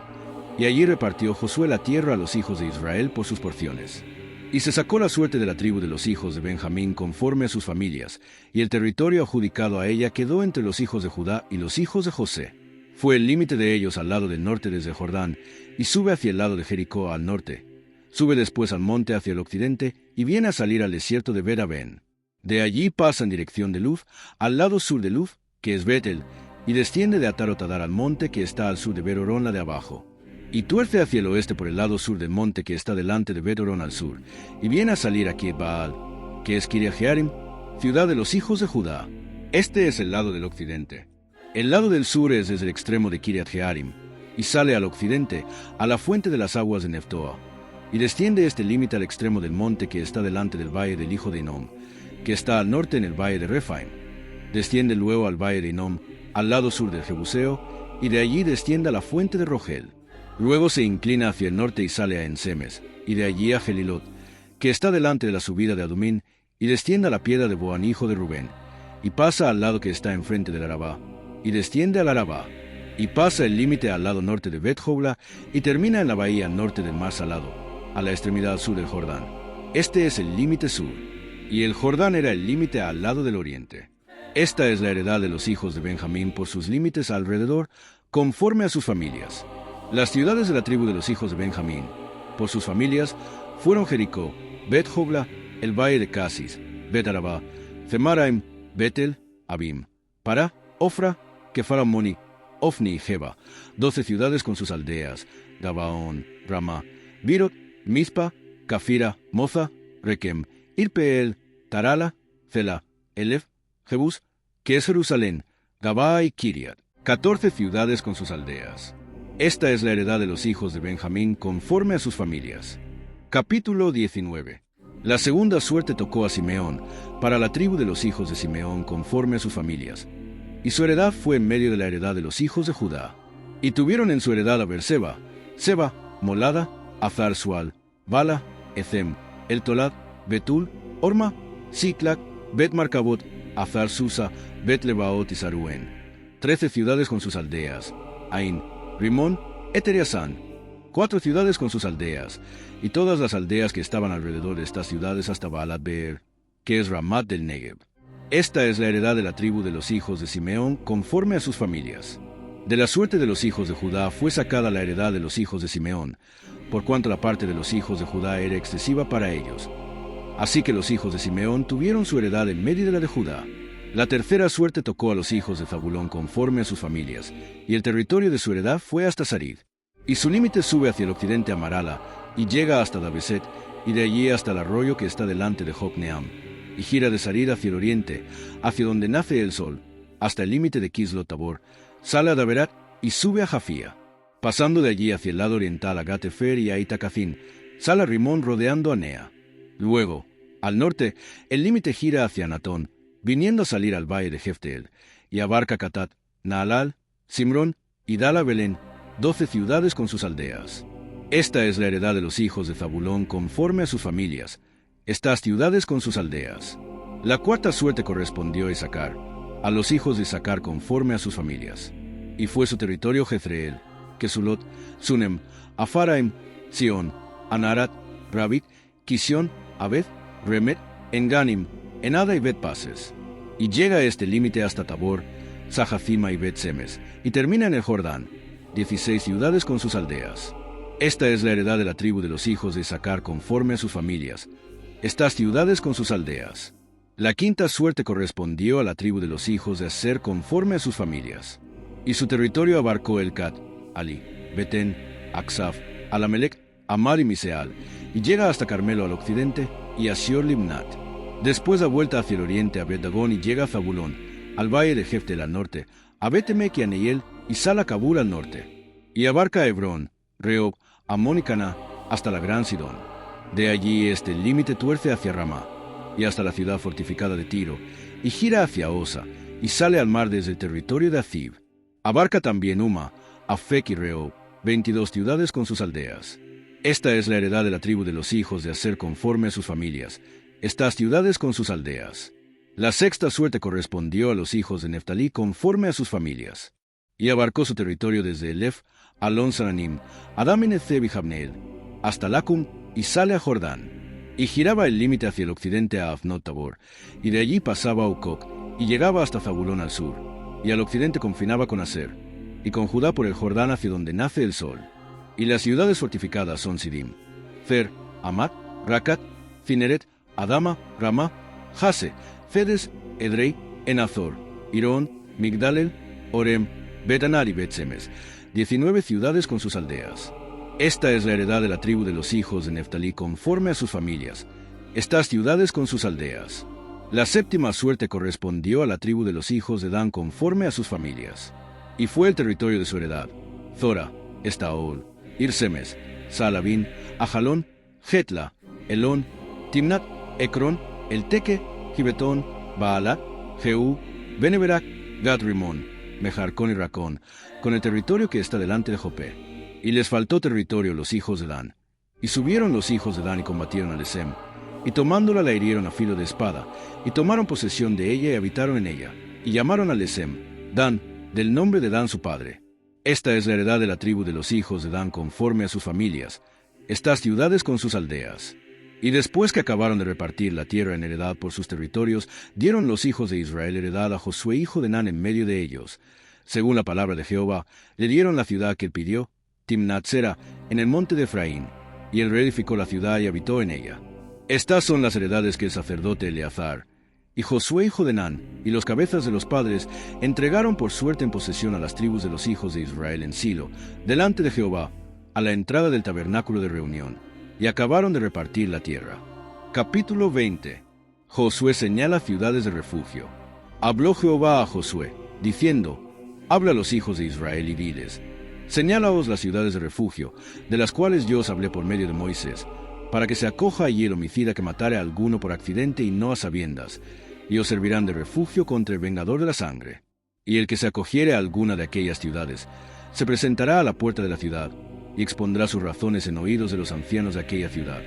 y allí repartió Josué la tierra a los hijos de Israel por sus porciones. Y se sacó la suerte de la tribu de los hijos de Benjamín conforme a sus familias, y el territorio adjudicado a ella quedó entre los hijos de Judá y los hijos de José. Fue el límite de ellos al lado del norte desde Jordán, y sube hacia el lado de Jericó al norte. Sube después al monte hacia el occidente, y viene a salir al desierto de Bet-Aven. De allí pasa en dirección de Luz, al lado sur de Luz, que es Betel, y desciende de Atarotadar al monte que está al sur de Bet-Horón la de abajo. Y tuerce hacia el oeste por el lado sur del monte que está delante de Bet-Horón al sur, y viene a salir a Kiriat-Baal, que es Kiriat-Jearim, ciudad de los hijos de Judá. Este es el lado del occidente. El lado del sur es desde el extremo de Kiriat-Jearim, y sale al occidente, a la fuente de las aguas de Neftoa, y desciende este límite al extremo del monte que está delante del valle del hijo de Hinnom, que está al norte en el valle de Rephaim. Desciende luego al valle de Hinnom, al lado sur del Jebuseo, y de allí desciende a la fuente de Rogel. Luego se inclina hacia el norte y sale a Ensemes, y de allí a Gelilot, que está delante de la subida de Adumín, y desciende a la piedra de Boán hijo de Rubén, y pasa al lado que está enfrente del Arabá, y desciende al Arabá, y pasa el límite al lado norte de Bet-Jogla, y termina en la bahía norte del mar Salado, a la extremidad sur del Jordán. Este es el límite sur, y el Jordán era el límite al lado del oriente. Esta es la heredad de los hijos de Benjamín por sus límites alrededor, conforme a sus familias. Las ciudades de la tribu de los hijos de Benjamín, por sus familias, fueron Jericó, Bet-Jogla, el valle de Casis, Bet-Arabá, Zemaraim, Betel, Abim, Pará, Ofra, Kefaramoni, Ofni y Geba, 12 ciudades con sus aldeas, Gabaón, Ramá, Birot, Mizpa, Cafira, Moza, Rekem, Irpeel, Tarala, Cela, Elef, Jebús, que es Jerusalén, Gabaa y Kiriat, 14 ciudades con sus aldeas. Esta es la heredad de los hijos de Benjamín conforme a sus familias. Capítulo 19. La segunda suerte tocó a Simeón, para la tribu de los hijos de Simeón conforme a sus familias. Y su heredad fue en medio de la heredad de los hijos de Judá. Y tuvieron en su heredad a Berseba, Seba, Molada, Azar-Sual, Bala, Ethem, El-Tolad, Betul, Orma, Siclac, Bet-Marcabot, Azar-Susa, Bet-Lebaot y Saruén. 13 ciudades con sus aldeas, Ain, Rimón, Eteriasán, 4 ciudades con sus aldeas, y todas las aldeas que estaban alrededor de estas ciudades hasta Baalat-Beer, que es Ramat del Negev. Esta es la heredad de la tribu de los hijos de Simeón conforme a sus familias. De la suerte de los hijos de Judá fue sacada la heredad de los hijos de Simeón, por cuanto la parte de los hijos de Judá era excesiva para ellos. Así que los hijos de Simeón tuvieron su heredad en medio de la de Judá. La tercera suerte tocó a los hijos de Zabulón conforme a sus familias, y el territorio de su heredad fue hasta Sarid. Y su límite sube hacia el occidente a Marala, y llega hasta Dabeset, y de allí hasta el arroyo que está delante de Jocneam, y gira de Sarid hacia el oriente, hacia donde nace el sol, hasta el límite de Kislot-Tabor, sale a Daberat y sube a Jafía. Pasando de allí hacia el lado oriental a Gat-Efer y a Itacacín, sale a Rimón rodeando a Nea. Luego, al norte, el límite gira hacia Anatón, viniendo a salir al valle de Jefteel, y abarca Catat, Naalal, Simrón y Dala Belén, 12 ciudades con sus aldeas. Esta es la heredad de los hijos de Zabulón conforme a sus familias, estas ciudades con sus aldeas. La cuarta suerte correspondió a Issacar, a los hijos de Issacar conforme a sus familias. Y fue su territorio Jezreel, Kesulot, Sunem, Afaraim, Sión, Anarat, Rabit, Kisión, Abed, Remet, Enganim, Enada y Bet-Pases. Y llega a este límite hasta Tabor, Zahacima y Bet-Semes, y termina en el Jordán, 16 ciudades con sus aldeas. Esta es la heredad de la tribu de los hijos de Issacar conforme a sus familias, estas ciudades con sus aldeas. La quinta suerte correspondió a la tribu de los hijos de Aser conforme a sus familias. Y su territorio abarcó Elcat, Ali, Betén, Aksaf, Alamelec, Amar y Miseal, y llega hasta Carmelo al occidente y a Sior-Limnat. Después da vuelta hacia el oriente a Bet-Dagón y llega a Zabulón, al valle de Jeftel al norte, a Bet-Emek y a Neiel y Sala Kabul al norte. Y abarca a Hebrón, Rehob, Amón y Caná, hasta la gran Sidón. De allí este límite tuerce hacia Ramá, y hasta la ciudad fortificada de Tiro, y gira hacia Osa, y sale al mar desde el territorio de Acib. Abarca también Uma, Afec y Rehob, 22 ciudades con sus aldeas. Esta es la heredad de la tribu de los hijos de Aser conforme a sus familias, estas ciudades con sus aldeas. La sexta suerte correspondió a los hijos de Neftalí conforme a sus familias, y abarcó su territorio desde Elef, Alon Sananim, Adam Enezeb y Jabneel, hasta Lacum, y sale a Jordán. Y giraba el límite hacia el occidente a Afnot Tabor, y de allí pasaba a Ucoc, y llegaba hasta Zabulón al sur, y al occidente confinaba con Aser, y con Judá por el Jordán hacia donde nace el sol. Y las ciudades fortificadas son Sidim, Fer, Amat, Racat, Cineret, Adama, Ramá, Jase, Fedes, Edrei, Enazor, Irón, Migdalel, Orem, Betanar y Bet-Semes, 19 ciudades con sus aldeas. Esta es la heredad de la tribu de los hijos de Neftalí conforme a sus familias, estas ciudades con sus aldeas. La séptima suerte correspondió a la tribu de los hijos de Dan conforme a sus familias, y fue el territorio de su heredad: Zora, Estaol, Irsemes, Saalabín, Ajalón, Jetla, Elón, Timnat, Ecrón, Elteque, Gibetón, Baalat, Jehú, Beneberac, Gad-Rimón, Mejarcón y Racón, con el territorio que está delante de Jopé. Y les faltó territorio los hijos de Dan. Y subieron los hijos de Dan y combatieron a Lesem, y tomándola la hirieron a filo de espada, y tomaron posesión de ella y habitaron en ella, y llamaron a Lesem, Dan, del nombre de Dan su padre. Esta es la heredad de la tribu de los hijos de Dan conforme a sus familias, estas ciudades con sus aldeas. Y después que acabaron de repartir la tierra en heredad por sus territorios, dieron los hijos de Israel heredad a Josué hijo de Nun en medio de ellos. Según la palabra de Jehová, le dieron la ciudad que él pidió, Timnat-Sera, en el monte de Efraín, y él reedificó la ciudad y habitó en ella. Estas son las heredades que el sacerdote Eleazar, y Josué hijo de Nun, y los cabezas de los padres, entregaron por suerte en posesión a las tribus de los hijos de Israel en Silo, delante de Jehová, a la entrada del tabernáculo de reunión, y acabaron de repartir la tierra. Capítulo 20. Josué señala ciudades de refugio. Habló Jehová a Josué, diciendo: Habla a los hijos de Israel y diles: Señálaos las ciudades de refugio, de las cuales yo os hablé por medio de Moisés, para que se acoja allí el homicida que matare a alguno por accidente y no a sabiendas, y os servirán de refugio contra el vengador de la sangre. Y el que se acogiere a alguna de aquellas ciudades, se presentará a la puerta de la ciudad, y expondrá sus razones en oídos de los ancianos de aquella ciudad.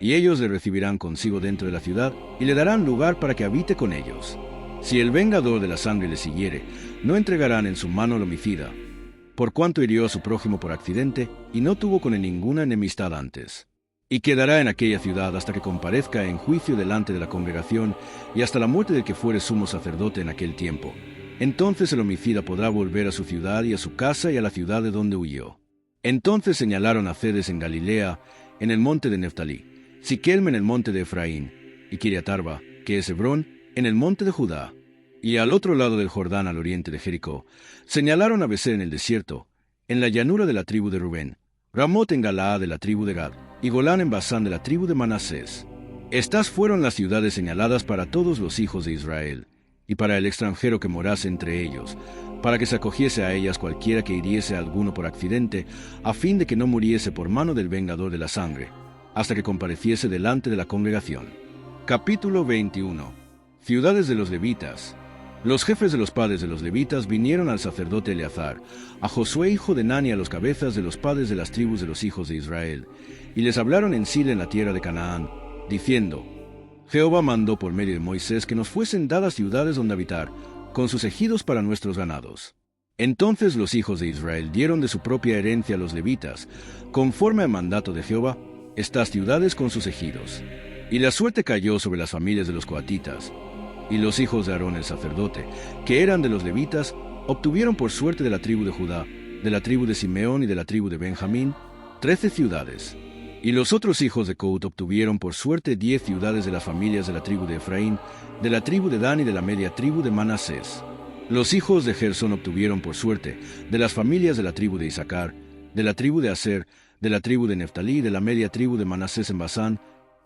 Y ellos le recibirán consigo dentro de la ciudad, y le darán lugar para que habite con ellos. Si el vengador de la sangre le siguiere, no entregarán en su mano al homicida, por cuanto hirió a su prójimo por accidente, y no tuvo con él ninguna enemistad antes. Y quedará en aquella ciudad hasta que comparezca en juicio delante de la congregación, y hasta la muerte del que fuere sumo sacerdote en aquel tiempo. Entonces el homicida podrá volver a su ciudad y a su casa y a la ciudad de donde huyó. Entonces señalaron a Cedes en Galilea, en el monte de Neftalí, Siquelm en el monte de Efraín, y Kiriatarba, que es Hebrón, en el monte de Judá. Y al otro lado del Jordán, al oriente de Jericó, señalaron a Beser en el desierto, en la llanura de la tribu de Rubén, Ramot en Galaad de la tribu de Gad, y Golán en Basán de la tribu de Manasés. Estas fueron las ciudades señaladas para todos los hijos de Israel, y para el extranjero que morase entre ellos, para que se acogiese a ellas cualquiera que hiriese a alguno por accidente, a fin de que no muriese por mano del vengador de la sangre, hasta que compareciese delante de la congregación. Capítulo 21. Ciudades de los levitas. Los jefes de los padres de los levitas vinieron al sacerdote Eleazar, a Josué hijo de Nun y a los cabezas de los padres de las tribus de los hijos de Israel, y les hablaron en Silo en la tierra de Canaán, diciendo: Jehová mandó por medio de Moisés que nos fuesen dadas ciudades donde habitar, con sus ejidos para nuestros ganados. Entonces los hijos de Israel dieron de su propia herencia a los levitas, conforme al mandato de Jehová, estas ciudades con sus ejidos. Y la suerte cayó sobre las familias de los coatitas. Y los hijos de Aarón el sacerdote, que eran de los levitas, obtuvieron por suerte de la tribu de Judá, de la tribu de Simeón y de la tribu de Benjamín, 13 ciudades. Y los otros hijos de Coat obtuvieron por suerte 10 ciudades de las familias de la tribu de Efraín, de la tribu de Dan y de la media tribu de Manasés. Los hijos de Gersón obtuvieron por suerte de las familias de la tribu de Isaacar, de la tribu de Aser, de la tribu de Neftalí y de la media tribu de Manasés en Basán,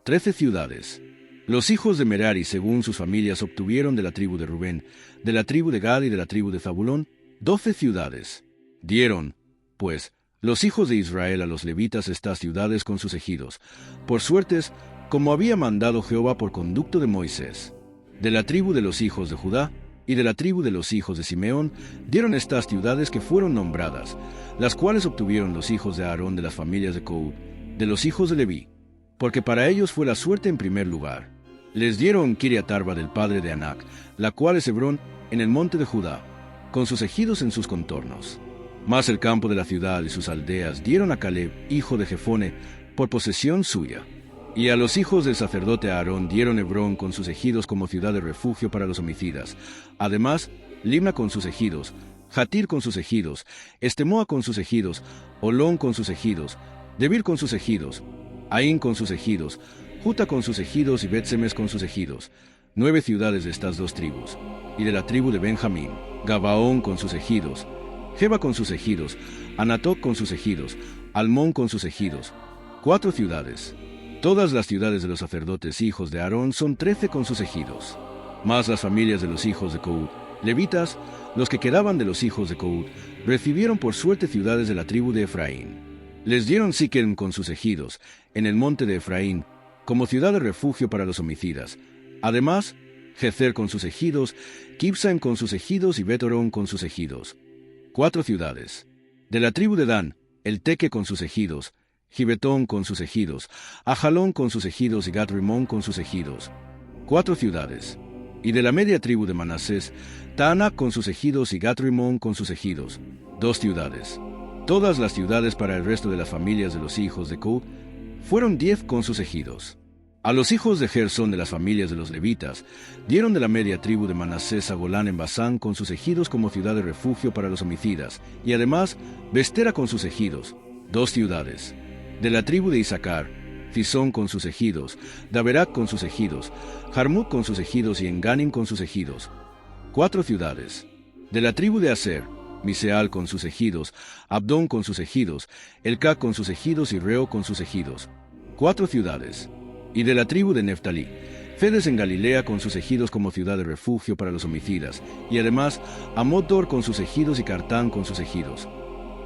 13 ciudades. Los hijos de Merari, según sus familias, obtuvieron de la tribu de Rubén, de la tribu de Gad y de la tribu de Zabulón, 12 ciudades. Dieron, pues, los hijos de Israel a los levitas estas ciudades con sus ejidos, por suertes, como había mandado Jehová por conducto de Moisés. De la tribu de los hijos de Judá y de la tribu de los hijos de Simeón dieron estas ciudades que fueron nombradas, las cuales obtuvieron los hijos de Aarón de las familias de Cohut, de los hijos de Leví, porque para ellos fue la suerte en primer lugar. Les dieron Kiriat Arba del padre de Anac, la cual es Hebrón, en el monte de Judá, con sus ejidos en sus contornos. Mas el campo de la ciudad y sus aldeas dieron a Caleb, hijo de Jefone, por posesión suya. Y a los hijos del sacerdote Aarón dieron Hebrón con sus ejidos como ciudad de refugio para los homicidas. Además, Limna con sus ejidos, Jatir con sus ejidos, Estemoa con sus ejidos, Olón con sus ejidos, Debir con sus ejidos, Aín con sus ejidos, Juta con sus ejidos y Bet-Semes con sus ejidos. 9 ciudades de estas 2 tribus. Y de la tribu de Benjamín, Gabaón con sus ejidos, Geba con sus ejidos, Anatot con sus ejidos, Almón con sus ejidos. 4 ciudades. Todas las ciudades de los sacerdotes hijos de Aarón son 13 con sus ejidos. Mas las familias de los hijos de Cohut, levitas, los que quedaban de los hijos de Cohut, recibieron por suerte ciudades de la tribu de Efraín. Les dieron Siquem con sus ejidos, en el monte de Efraín, como ciudad de refugio para los homicidas. Además, Gezer con sus ejidos, Kibsaim con sus ejidos y Bet-Horón con sus ejidos. 4 ciudades. De la tribu de Dan, el Teque con sus ejidos, Gibetón con sus ejidos, Ajalón con sus ejidos y Gat-Rimón con sus ejidos. 4 ciudades. Y de la media tribu de Manasés, Taanac con sus ejidos y Gat-Rimón con sus ejidos. 2 ciudades. Todas las ciudades para el resto de las familias de los hijos de Cohut fueron 10 con sus ejidos. A los hijos de Gersón de las familias de los levitas dieron de la media tribu de Manasés a Golán en Basán con sus ejidos como ciudad de refugio para los homicidas, y además Bestera con sus ejidos. 2 ciudades. De la tribu de Isaacar, Fisón con sus ejidos, Daberac con sus ejidos, Jarmut con sus ejidos y Enganim con sus ejidos. 4 ciudades. De la tribu de Aser, Miseal con sus ejidos, Abdón con sus ejidos, Elcá con sus ejidos y Reo con sus ejidos. 4 ciudades. Y de la tribu de Neftalí, Fedes en Galilea con sus ejidos como ciudad de refugio para los homicidas, y además Amot-Dor con sus ejidos y Cartán con sus ejidos.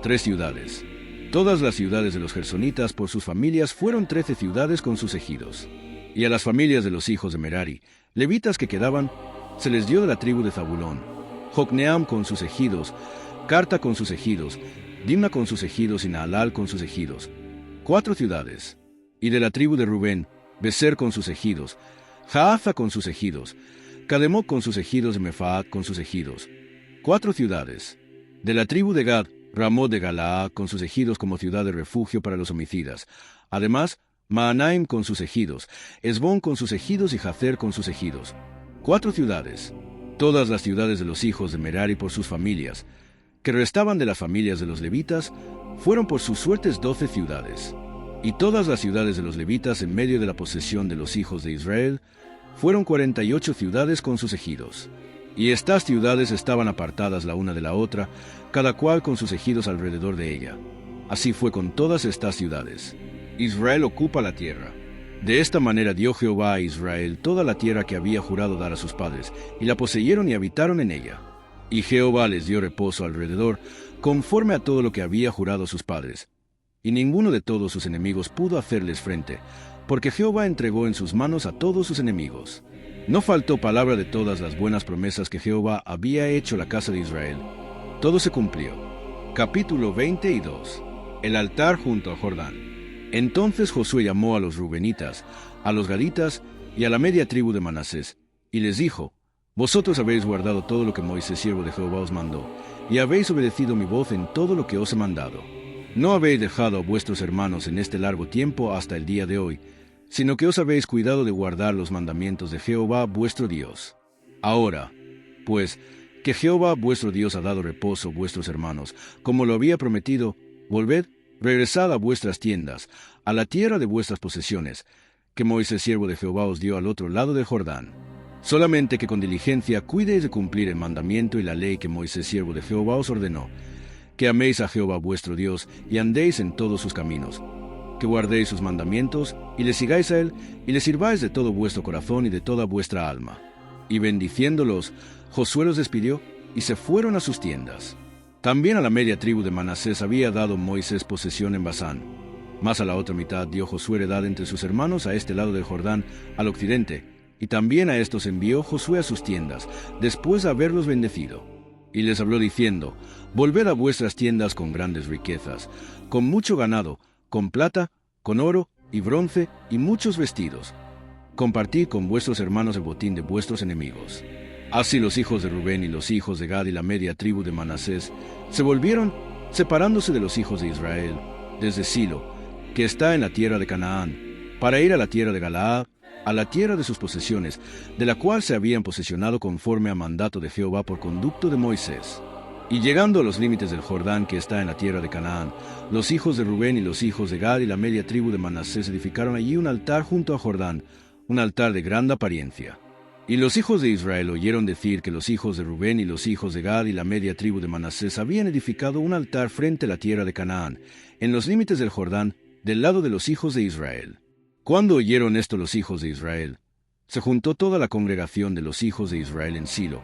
3 ciudades. Todas las ciudades de los gersonitas por sus familias fueron 13 ciudades con sus ejidos. Y a las familias de los hijos de Merari, levitas que quedaban, se les dio de la tribu de Zabulón, Jocneam con sus ejidos, Carta con sus ejidos, Dimna con sus ejidos y Naalal con sus ejidos. 4 ciudades. Y de la tribu de Rubén, Beser con sus ejidos, Jaaza con sus ejidos, Cademoc con sus ejidos y Mefaat con sus ejidos. 4 ciudades. De la tribu de Gad, Ramot de Galaad con sus ejidos como ciudad de refugio para los homicidas. Además, Maanaim con sus ejidos, Esbón con sus ejidos y Jazer con sus ejidos. 4 ciudades. Todas las ciudades de los hijos de Merari por sus familias, que restaban de las familias de los levitas, fueron por sus suertes 12 ciudades. Y todas las ciudades de los levitas en medio de la posesión de los hijos de Israel, fueron 48 ciudades con sus ejidos. Y estas ciudades estaban apartadas la una de la otra, cada cual con sus ejidos alrededor de ella. Así fue con todas estas ciudades. Israel ocupa la tierra. De esta manera dio Jehová a Israel toda la tierra que había jurado dar a sus padres, y la poseyeron y habitaron en ella. Y Jehová les dio reposo alrededor, conforme a todo lo que había jurado a sus padres. Y ninguno de todos sus enemigos pudo hacerles frente, porque Jehová entregó en sus manos a todos sus enemigos. No faltó palabra de todas las buenas promesas que Jehová había hecho a la casa de Israel. Todo se cumplió. Capítulo 22. El altar junto al Jordán. Entonces Josué llamó a los Rubenitas, a los Gaditas y a la media tribu de Manasés, y les dijo: Vosotros habéis guardado todo lo que Moisés siervo de Jehová os mandó, y habéis obedecido mi voz en todo lo que os he mandado. No habéis dejado a vuestros hermanos en este largo tiempo hasta el día de hoy, sino que os habéis cuidado de guardar los mandamientos de Jehová vuestro Dios. Ahora, pues, que Jehová vuestro Dios ha dado reposo a vuestros hermanos, como lo había prometido, volved, regresad a vuestras tiendas, a la tierra de vuestras posesiones, que Moisés siervo de Jehová os dio al otro lado del Jordán. Solamente que con diligencia cuidéis de cumplir el mandamiento y la ley que Moisés siervo de Jehová os ordenó, que améis a Jehová vuestro Dios y andéis en todos sus caminos, que guardéis sus mandamientos, y le sigáis a él, y le sirváis de todo vuestro corazón y de toda vuestra alma. Y bendiciéndolos, Josué los despidió, y se fueron a sus tiendas. También a la media tribu de Manasés había dado Moisés posesión en Basán. Mas a la otra mitad dio Josué heredad entre sus hermanos a este lado del Jordán, al occidente, y también a estos envió Josué a sus tiendas, después de haberlos bendecido. Y les habló diciendo: Volved a vuestras tiendas con grandes riquezas, con mucho ganado, con plata, con oro y bronce y muchos vestidos. Compartid con vuestros hermanos el botín de vuestros enemigos. Así los hijos de Rubén y los hijos de Gad y la media tribu de Manasés se volvieron, separándose de los hijos de Israel, desde Silo, que está en la tierra de Canaán, para ir a la tierra de Galaad, a la tierra de sus posesiones, de la cual se habían posesionado conforme a mandato de Jehová por conducto de Moisés. Y llegando a los límites del Jordán que está en la tierra de Canaán, los hijos de Rubén y los hijos de Gad y la media tribu de Manasés edificaron allí un altar junto a Jordán, un altar de gran apariencia. Y los hijos de Israel oyeron decir que los hijos de Rubén y los hijos de Gad y la media tribu de Manasés habían edificado un altar frente a la tierra de Canaán, en los límites del Jordán, del lado de los hijos de Israel. Cuando oyeron esto los hijos de Israel, se juntó toda la congregación de los hijos de Israel en Silo,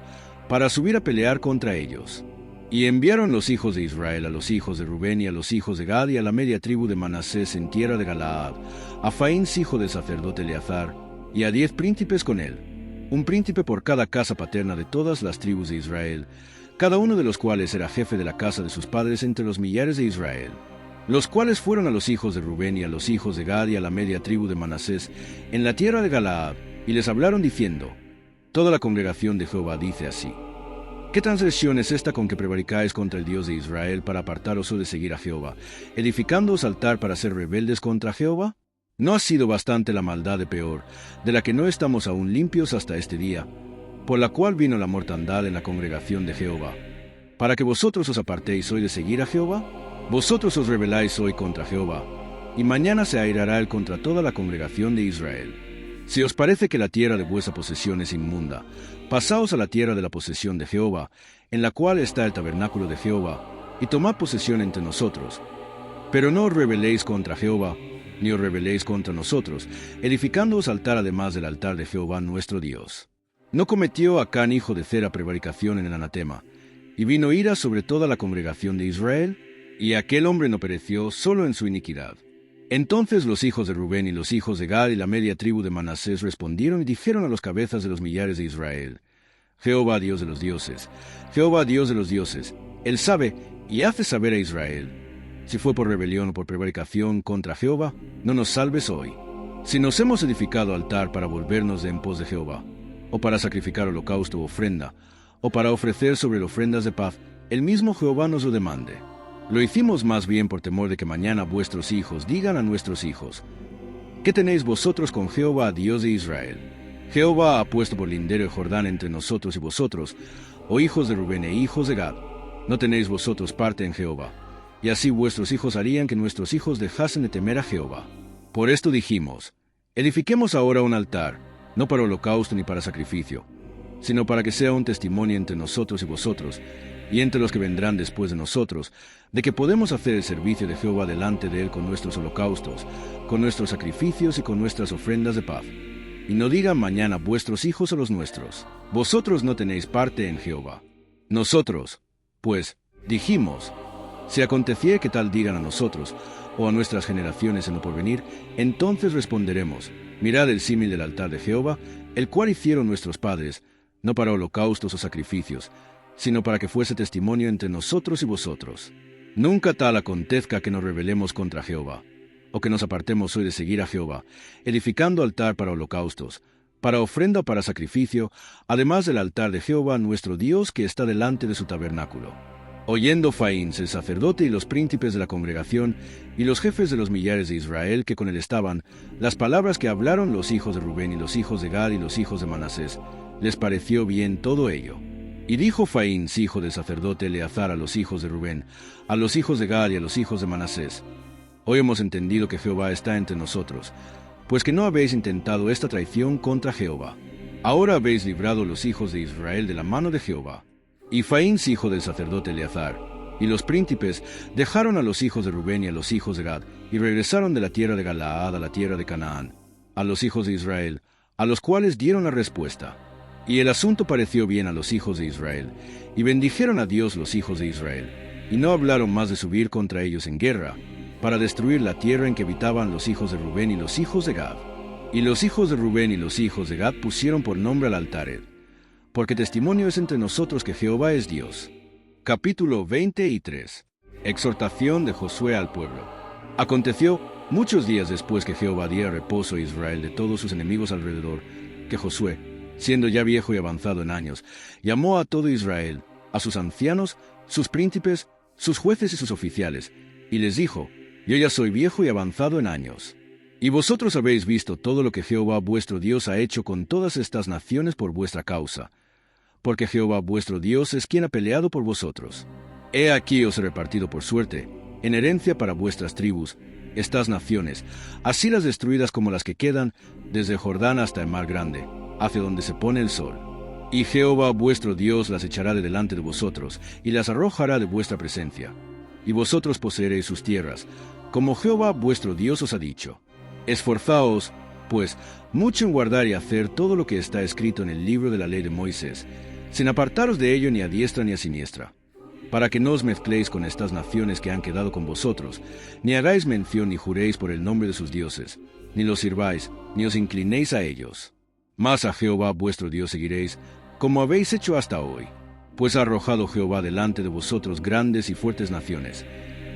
para subir a pelear contra ellos. Y enviaron los hijos de Israel a los hijos de Rubén y a los hijos de Gad y a la media tribu de Manasés en tierra de Galaad, a Faín, hijo del sacerdote Eleazar, y a 10 príncipes con él, un príncipe por cada casa paterna de todas las tribus de Israel, cada uno de los cuales era jefe de la casa de sus padres entre los millares de Israel, los cuales fueron a los hijos de Rubén y a los hijos de Gad y a la media tribu de Manasés en la tierra de Galaad, y les hablaron diciendo: Toda la congregación de Jehová dice así: ¿Qué transgresión es esta con que prevaricáis contra el Dios de Israel para apartaros de seguir a Jehová, edificándoos altar para ser rebeldes contra Jehová? ¿No ha sido bastante la maldad de Peor, de la que no estamos aún limpios hasta este día, por la cual vino la mortandad en la congregación de Jehová, para que vosotros os apartéis hoy de seguir a Jehová? Vosotros os rebeláis hoy contra Jehová, y mañana se airará él contra toda la congregación de Israel. Si os parece que la tierra de vuestra posesión es inmunda, pasaos a la tierra de la posesión de Jehová, en la cual está el tabernáculo de Jehová, y tomad posesión entre nosotros. Pero no os rebeléis contra Jehová, ni os rebeléis contra nosotros, edificándoos altar además del altar de Jehová nuestro Dios. No cometió Acán hijo de Zera prevaricación en el anatema, y vino ira sobre toda la congregación de Israel, y aquel hombre no pereció solo en su iniquidad. Entonces los hijos de Rubén y los hijos de Gad y la media tribu de Manasés respondieron y dijeron a los cabezas de los millares de Israel: Jehová Dios de los dioses, Jehová Dios de los dioses, Él sabe y hace saber a Israel. Si fue por rebelión o por prevaricación contra Jehová, no nos salves hoy. Si nos hemos edificado altar para volvernos de en pos de Jehová, o para sacrificar holocausto o ofrenda, o para ofrecer sobre ofrendas de paz, el mismo Jehová nos lo demande. Lo hicimos más bien por temor de que mañana vuestros hijos digan a nuestros hijos: ¿Qué tenéis vosotros con Jehová, Dios de Israel? Jehová ha puesto por lindero el Jordán entre nosotros y vosotros, oh hijos de Rubén e hijos de Gad. No tenéis vosotros parte en Jehová. Y así vuestros hijos harían que nuestros hijos dejasen de temer a Jehová. Por esto dijimos: edifiquemos ahora un altar, no para holocausto ni para sacrificio, sino para que sea un testimonio entre nosotros y vosotros, y entre los que vendrán después de nosotros, de que podemos hacer el servicio de Jehová delante de él con nuestros holocaustos, con nuestros sacrificios y con nuestras ofrendas de paz. Y no digan mañana vuestros hijos a los nuestros: vosotros no tenéis parte en Jehová. Nosotros, pues, dijimos: si aconteciere que tal digan a nosotros, o a nuestras generaciones en lo porvenir, entonces responderemos: mirad el símil del altar de Jehová, el cual hicieron nuestros padres, no para holocaustos o sacrificios, sino para que fuese testimonio entre nosotros y vosotros. Nunca tal acontezca que nos rebelemos contra Jehová, o que nos apartemos hoy de seguir a Jehová, edificando altar para holocaustos, para ofrenda o para sacrificio, además del altar de Jehová nuestro Dios que está delante de su tabernáculo. Oyendo Faín, el sacerdote y los príncipes de la congregación, y los jefes de los millares de Israel que con él estaban, las palabras que hablaron los hijos de Rubén y los hijos de Gad y los hijos de Manasés, les pareció bien todo ello. Y dijo Faín, hijo del sacerdote Eleazar, a los hijos de Rubén, a los hijos de Gad y a los hijos de Manasés: hoy hemos entendido que Jehová está entre nosotros, pues que no habéis intentado esta traición contra Jehová. Ahora habéis librado los hijos de Israel de la mano de Jehová. Y Faín, hijo del sacerdote Eleazar, y los príncipes dejaron a los hijos de Rubén y a los hijos de Gad, y regresaron de la tierra de Galaad a la tierra de Canaán, a los hijos de Israel, a los cuales dieron la respuesta. Y el asunto pareció bien a los hijos de Israel, y bendijeron a Dios los hijos de Israel. y no hablaron más de subir contra ellos en guerra, para destruir la tierra en que habitaban los hijos de Rubén y los hijos de Gad. Y los hijos de Rubén y los hijos de Gad pusieron por nombre al altar Ed, porque testimonio es entre nosotros que Jehová es Dios. Capítulo 23. Exhortación de Josué al pueblo. Aconteció, muchos días después que Jehová diera reposo a Israel de todos sus enemigos alrededor, que Josué, siendo ya viejo y avanzado en años, llamó a todo Israel, a sus ancianos, sus príncipes, sus jueces y sus oficiales, y les dijo: Yo ya soy viejo y avanzado en años. Y vosotros habéis visto todo lo que Jehová vuestro Dios ha hecho con todas estas naciones por vuestra causa, porque Jehová vuestro Dios es quien ha peleado por vosotros. He aquí os he repartido por suerte, en herencia para vuestras tribus, estas naciones, así las destruidas como las que quedan, desde Jordán hasta el mar grande, hacia donde se pone el sol. Y Jehová vuestro Dios las echará de delante de vosotros, y las arrojará de vuestra presencia. Y vosotros poseeréis sus tierras, como Jehová vuestro Dios os ha dicho. Esforzaos, pues, mucho en guardar y hacer todo lo que está escrito en el libro de la ley de Moisés, sin apartaros de ello ni a diestra ni a siniestra, para que no os mezcléis con estas naciones que han quedado con vosotros, ni hagáis mención ni juréis por el nombre de sus dioses, ni los sirváis, ni os inclinéis a ellos. Mas a Jehová vuestro Dios seguiréis, como habéis hecho hasta hoy, pues ha arrojado Jehová delante de vosotros grandes y fuertes naciones,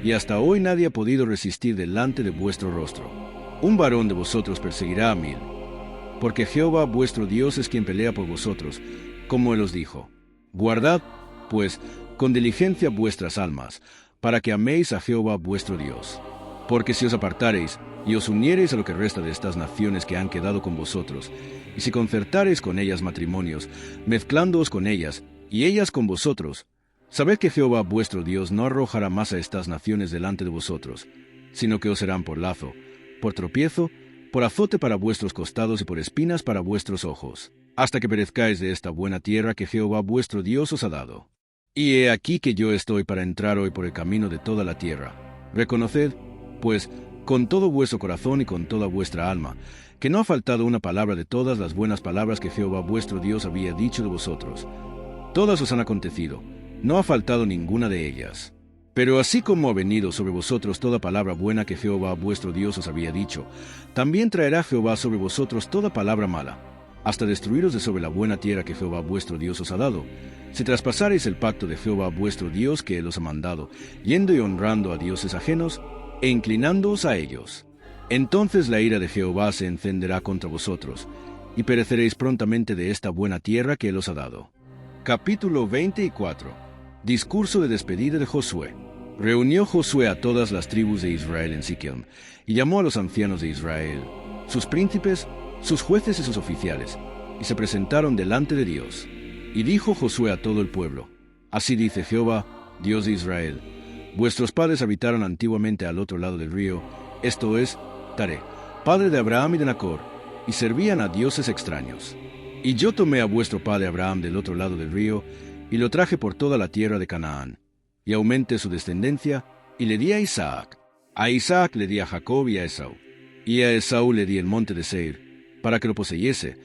y hasta hoy nadie ha podido resistir delante de vuestro rostro. Un varón de vosotros perseguirá a 1000, porque Jehová vuestro Dios es quien pelea por vosotros, como él os dijo. Guardad, pues, con diligencia vuestras almas, para que améis a Jehová vuestro Dios. Porque si os apartareis, y os uniereis a lo que resta de estas naciones que han quedado con vosotros, y si concertareis con ellas matrimonios, mezclándoos con ellas, y ellas con vosotros, sabed que Jehová vuestro Dios no arrojará más a estas naciones delante de vosotros, sino que os serán por lazo, por tropiezo, por azote para vuestros costados y por espinas para vuestros ojos, hasta que perezcáis de esta buena tierra que Jehová vuestro Dios os ha dado. Y he aquí que yo estoy para entrar hoy por el camino de toda la tierra. Reconoced, pues, con todo vuestro corazón y con toda vuestra alma, que no ha faltado una palabra de todas las buenas palabras que Jehová vuestro Dios había dicho de vosotros. Todas os han acontecido, no ha faltado ninguna de ellas. Pero así como ha venido sobre vosotros toda palabra buena que Jehová vuestro Dios os había dicho, también traerá Jehová sobre vosotros toda palabra mala, hasta destruiros de sobre la buena tierra que Jehová vuestro Dios os ha dado, si traspasareis el pacto de Jehová vuestro Dios que él os ha mandado, yendo y honrando a dioses ajenos, e inclinándoos a ellos. Entonces la ira de Jehová se encenderá contra vosotros, y pereceréis prontamente de esta buena tierra que él os ha dado. Capítulo 24. Discurso de despedida de Josué. Reunió Josué a todas las tribus de Israel en Siquem, y llamó a los ancianos de Israel, sus príncipes, sus jueces y sus oficiales, y se presentaron delante de Dios. Y dijo Josué a todo el pueblo: Así dice Jehová, Dios de Israel: Vuestros padres habitaron antiguamente al otro lado del río, esto es, Taré, padre de Abraham y de Nacor, y servían a dioses extraños. Y yo tomé a vuestro padre Abraham del otro lado del río, y lo traje por toda la tierra de Canaán, y aumenté su descendencia, y le di a Isaac. A Isaac le di a Jacob y a Esaú. Y a Esaú le di el monte de Seir, para que lo poseyese,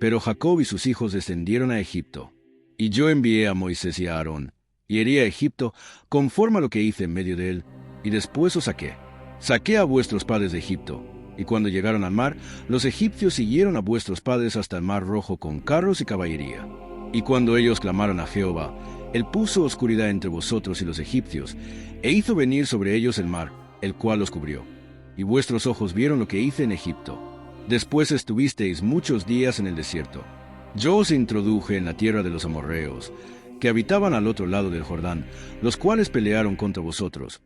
pero Jacob y sus hijos descendieron a Egipto. Y yo envié a Moisés y a Aarón, y herí a Egipto, conforme a lo que hice en medio de él, y después os saqué. Saqué a vuestros padres de Egipto, y cuando llegaron al mar, los egipcios siguieron a vuestros padres hasta el mar Rojo con carros y caballería. Y cuando ellos clamaron a Jehová, él puso oscuridad entre vosotros y los egipcios, e hizo venir sobre ellos el mar, el cual los cubrió. Y vuestros ojos vieron lo que hice en Egipto. Después estuvisteis muchos días en el desierto. Yo os introduje en la tierra de los amorreos, que habitaban al otro lado del Jordán, los cuales pelearon contra vosotros.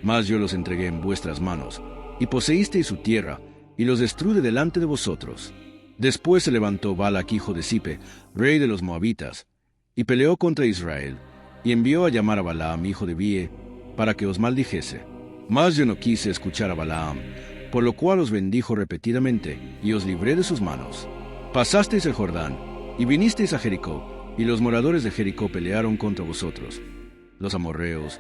Mas yo los entregué en vuestras manos, y poseísteis su tierra, y los destruí delante de vosotros. Después se levantó Balac hijo de Zipe, rey de los moabitas, y peleó contra Israel, y envió a llamar a Balaam hijo de Bie, para que os maldijese. Mas yo no quise escuchar a Balaam, por lo cual os bendijo repetidamente, y os libré de sus manos. Pasasteis el Jordán, y vinisteis a Jericó, y los moradores de Jericó pelearon contra vosotros. Los amorreos,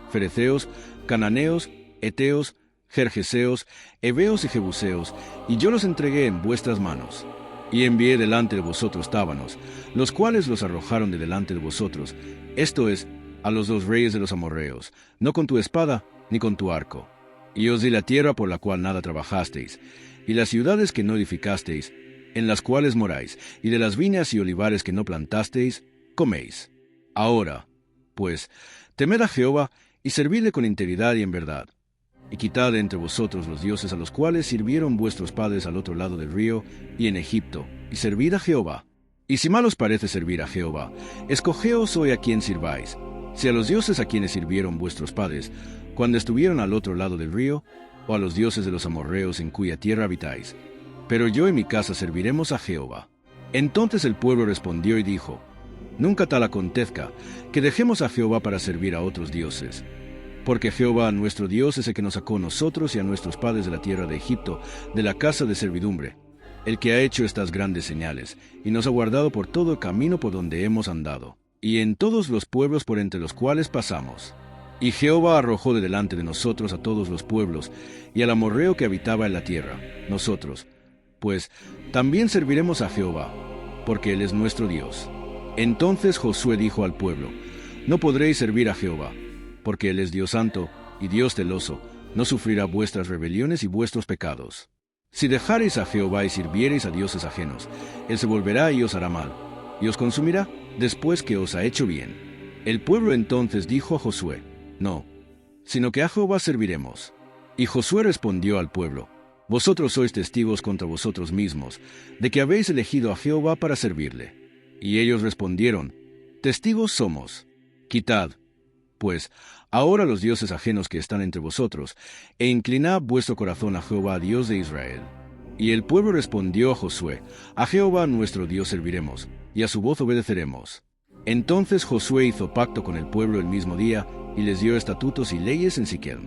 fereceos, cananeos, eteos, gergeseos, heveos y jebuseos, y yo los entregué en vuestras manos. Y envié delante de vosotros tábanos, los cuales los arrojaron de delante de vosotros, esto es, a los 2 reyes de los amorreos, no con tu espada ni con tu arco. Y os di la tierra por la cual nada trabajasteis, y las ciudades que no edificasteis, en las cuales moráis, y de las viñas y olivares que no plantasteis, coméis. Ahora, pues, temed a Jehová y servidle con integridad y en verdad. Y quitad de entre vosotros los dioses a los cuales sirvieron vuestros padres al otro lado del río y en Egipto, y servid a Jehová. Y si mal os parece servir a Jehová, escogeos hoy a quién sirváis, si a los dioses a quienes sirvieron vuestros padres, cuando estuvieron al otro lado del río, o a los dioses de los amorreos en cuya tierra habitáis. Pero yo y mi casa serviremos a Jehová. Entonces el pueblo respondió y dijo: Nunca tal acontezca, que dejemos a Jehová para servir a otros dioses. Porque Jehová, nuestro Dios, es el que nos sacó a nosotros y a nuestros padres de la tierra de Egipto, de la casa de servidumbre, el que ha hecho estas grandes señales, y nos ha guardado por todo el camino por donde hemos andado, y en todos los pueblos por entre los cuales pasamos. Y Jehová arrojó de delante de nosotros a todos los pueblos, y al amorreo que habitaba en la tierra, nosotros, pues, también serviremos a Jehová, porque Él es nuestro Dios. Entonces Josué dijo al pueblo: No podréis servir a Jehová, porque Él es Dios santo y Dios celoso, no sufrirá vuestras rebeliones y vuestros pecados. Si dejareis a Jehová y sirviereis a dioses ajenos, Él se volverá y os hará mal, y os consumirá después que os ha hecho bien. El pueblo entonces dijo a Josué: No, sino que a Jehová serviremos. Y Josué respondió al pueblo: Vosotros sois testigos contra vosotros mismos, de que habéis elegido a Jehová para servirle. Y ellos respondieron: Testigos somos. Quitad, pues, ahora los dioses ajenos que están entre vosotros, e inclinad vuestro corazón a Jehová, Dios de Israel. Y el pueblo respondió a Josué: A Jehová nuestro Dios serviremos, y a su voz obedeceremos. Entonces Josué hizo pacto con el pueblo el mismo día, y les dio estatutos y leyes en Siquem.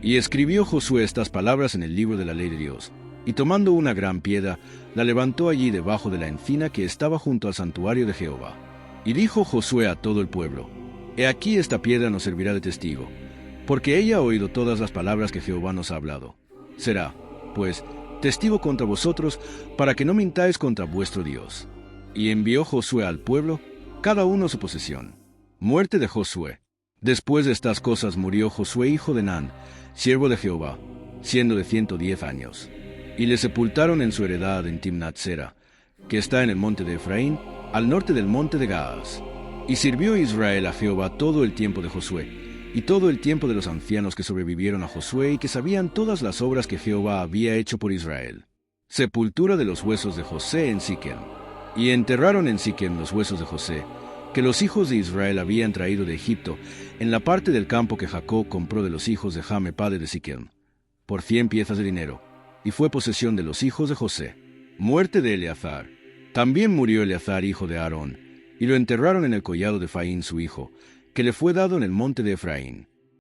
Y escribió Josué estas palabras en el libro de la ley de Dios, y tomando una gran piedra, la levantó allí debajo de la encina que estaba junto al santuario de Jehová. Y dijo Josué a todo el pueblo: He aquí esta piedra nos servirá de testigo, porque ella ha oído todas las palabras que Jehová nos ha hablado. Será, pues, testigo contra vosotros, para que no mintáis contra vuestro Dios. Y envió Josué al pueblo, cada uno a su posesión. Muerte de Josué. Después de estas cosas murió Josué hijo de Nun, siervo de Jehová, siendo de 110 años. Y le sepultaron en su heredad en Timnat-Sera, que está en el monte de Efraín, al norte del monte de Gaas. Y sirvió Israel a Jehová todo el tiempo de Josué, y todo el tiempo de los ancianos que sobrevivieron a Josué y que sabían todas las obras que Jehová había hecho por Israel. Sepultura de los huesos de José en Siquem. Y enterraron en Siquem los huesos de José, que los hijos de Israel habían traído de Egipto, en la parte del campo que Jacob compró de los hijos de Jame, padre de Siquem, por 100 piezas de dinero, y fue posesión de los hijos de José. Muerte de Eleazar. También murió Eleazar, hijo de Aarón, y lo enterraron en el collado de Faín su hijo, que le fue dado en el monte de Efraín.